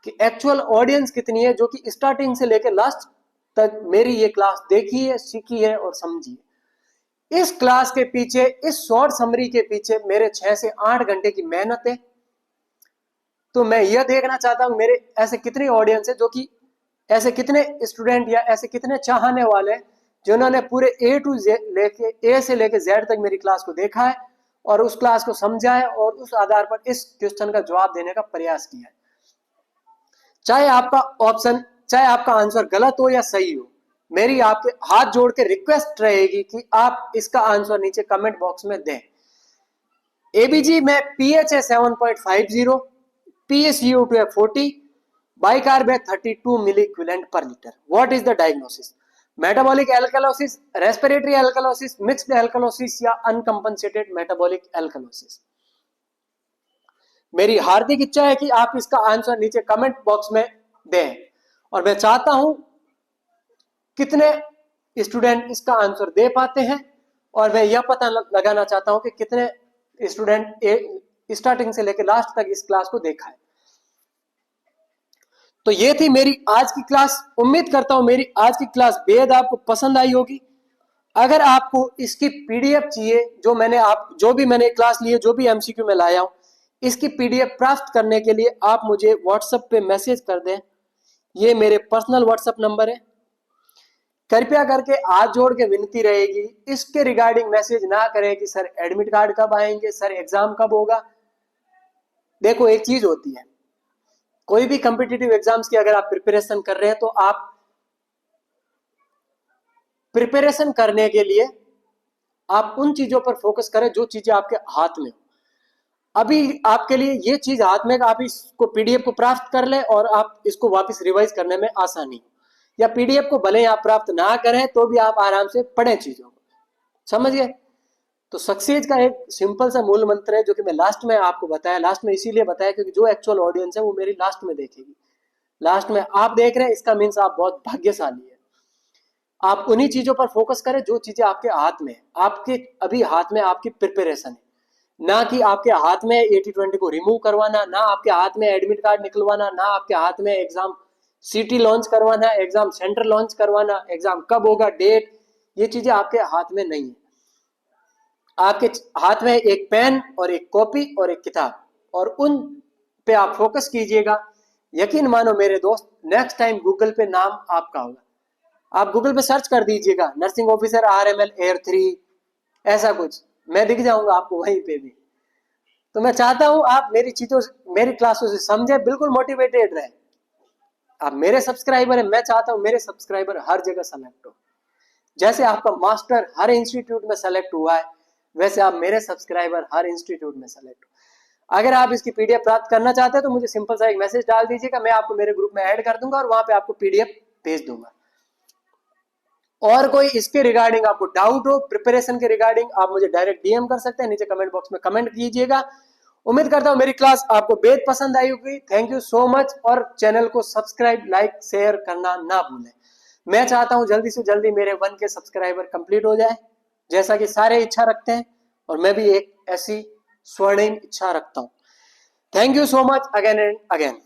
कि एक्चुअल ऑडियंस कितनी है जो कि स्टार्टिंग से लेकर लास्ट तक मेरी ये क्लास देखी है, सीखी है और समझी है। इस क्लास के पीछे, इस शॉर्ट समरी के पीछे मेरे 6 से 8 घंटे की मेहनत है। तो मैं यह देखना चाहता हूं मेरे ऐसे कितनी ऑडियंस है, जो कि ऐसे कितने स्टूडेंट या ऐसे कितने चाहने वाले हैं जिन्होंने पूरे ए से लेके जेड तक मेरी क्लास को देखा है और उस क्लास को समझा है और उस आधार पर इस क्वेश्चन का जवाब देने का प्रयास किया है। चाहे आपका आंसर गलत हो या सही हो, मेरी आपके हाथ जोड़ के रिक्वेस्ट रहेगी कि आप इसका आंसर नीचे कमेंट बॉक्स में दें। एबीजी में पीएच है 7.50, PaCO2 है 40, बाइकार्ब है 32 milliequivalent per litre. What is the diagnosis? Metabolic alkalosis, respiratory alkalosis, mixed alkalosis या अनकंपनसेटेड मेटाबॉलिक एल्कलोसिस। मेरी हार्दिक इच्छा है कि आप इसका आंसर नीचे कमेंट बॉक्स में दें और मैं चाहता हूं कितने स्टूडेंट इसका आंसर दे पाते हैं और मैं यह पता लगाना चाहता हूं कि कितने स्टूडेंट स्टार्टिंग से लेकर लास्ट तक इस क्लास को देखा है। तो ये थी मेरी आज की क्लास। उम्मीद करता हूं मेरी आज की क्लास बेहद आपको पसंद आई होगी। अगर आपको इसकी पीडीएफ चाहिए, जो भी मैंने क्लास ली है, जो भी एमसीक्यू में लाया हूं, इसकी पीडीएफ प्राप्त करने के लिए आप मुझे व्हाट्सएप पे मैसेज कर दें। ये मेरे पर्सनल व्हाट्सएप नंबर है। कृपया करके हाथ जोड़ के विनती रहेगी, इसके रिगार्डिंग मैसेज ना करें कि सर एडमिट कार्ड कब आएंगे, सर एग्जाम कब होगा। देखो एक चीज होती है, कोई भी कॉम्पिटिटिव एग्जाम्स की अगर आप प्रिपरेशन कर रहे हैं तो आप प्रिपरेशन करने के लिए आप उन चीजों पर फोकस करें जो चीजें आपके हाथ में हो। अभी आपके लिए ये चीज हाथ में, आप इसको पीडीएफ को प्राप्त कर ले और आप इसको वापस रिवाइज करने में आसानी हो, या पीडीएफ को भले ही आप प्राप्त ना करें तो भी आप आराम से पढ़ें चीजों को, समझ गए। तो सक्सेस का एक सिंपल सा मूल मंत्र है जो कि मैं लास्ट में आपको बताया। लास्ट में इसीलिए बताया क्योंकि जो एक्चुअल ऑडियंस है वो मेरी लास्ट में देखेगी। लास्ट में आप देख रहे हैं, इसका मीन्स आप बहुत भाग्यशाली है। आप उन्हीं चीजों पर फोकस करें जो चीजें आपके हाथ में है। आपके अभी हाथ में आपकी प्रिपरेशन है, ना कि आपके हाथ में 80-20 को रिमूव करवाना, ना आपके हाथ में एडमिट कार्ड निकलवाना, ना आपके हाथ में एग्जाम सिटी लॉन्च करवाना, एग्जाम सेंटर लॉन्च करवाना, एग्जाम कब होगा, डेट, ये चीजें आपके हाथ में नहीं है। आपके हाथ में एक पेन और एक कॉपी और एक किताब, और उन पे आप फोकस कीजिएगा। यकीन मानो मेरे दोस्त, नेक्स्ट टाइम गूगल पे नाम आपका होगा। आप गूगल पे सर्च कर दीजिएगा नर्सिंग ऑफिसर RML एयर 3, ऐसा कुछ, मैं दिख जाऊंगा आपको वहीं पे भी। तो मैं चाहता हूं आप मेरी चीजों, मेरी क्लासों से समझे, बिल्कुल मोटिवेटेड रहे। आप मेरे सब्सक्राइबर है, मैं चाहता हूं मेरे सब्सक्राइबर हर जगह सेलेक्ट हो। जैसे आपका मास्टर हर इंस्टीट्यूट में सेलेक्ट हुआ है, वैसे आप मेरे सब्सक्राइबर हर इंस्टीट्यूट में सेलेक्ट हो। अगर आप इसकी पीडीएफ प्राप्त करना चाहते हैं तो मुझे सिंपल सा एक मैसेज डाल दीजिएगा, मैं आपको मेरे ग्रुप में ऐड कर दूंगा और वहां पे आपको पीडीएफ भेज दूंगा। और कोई इसके रिगार्डिंग आपको डाउट हो, प्रिपरेशन के रिगार्डिंग, आप मुझे डायरेक्ट डीएम कर सकते हैं, नीचे कमेंट बॉक्स में कमेंट कीजिएगा। उम्मीद करता हूं मेरी क्लास आपको बेहद पसंद आई होगी। थैंक यू सो मच, और चैनल को सब्सक्राइब, लाइक, शेयर करना ना भूलें। मैं चाहता हूं जल्दी से जल्दी मेरे 1K सब्सक्राइबर कंप्लीट हो जाए, जैसा कि सारे इच्छा रखते हैं, और मैं भी एक ऐसी स्वर्णिम इच्छा रखता हूं। Thank you so much again and again.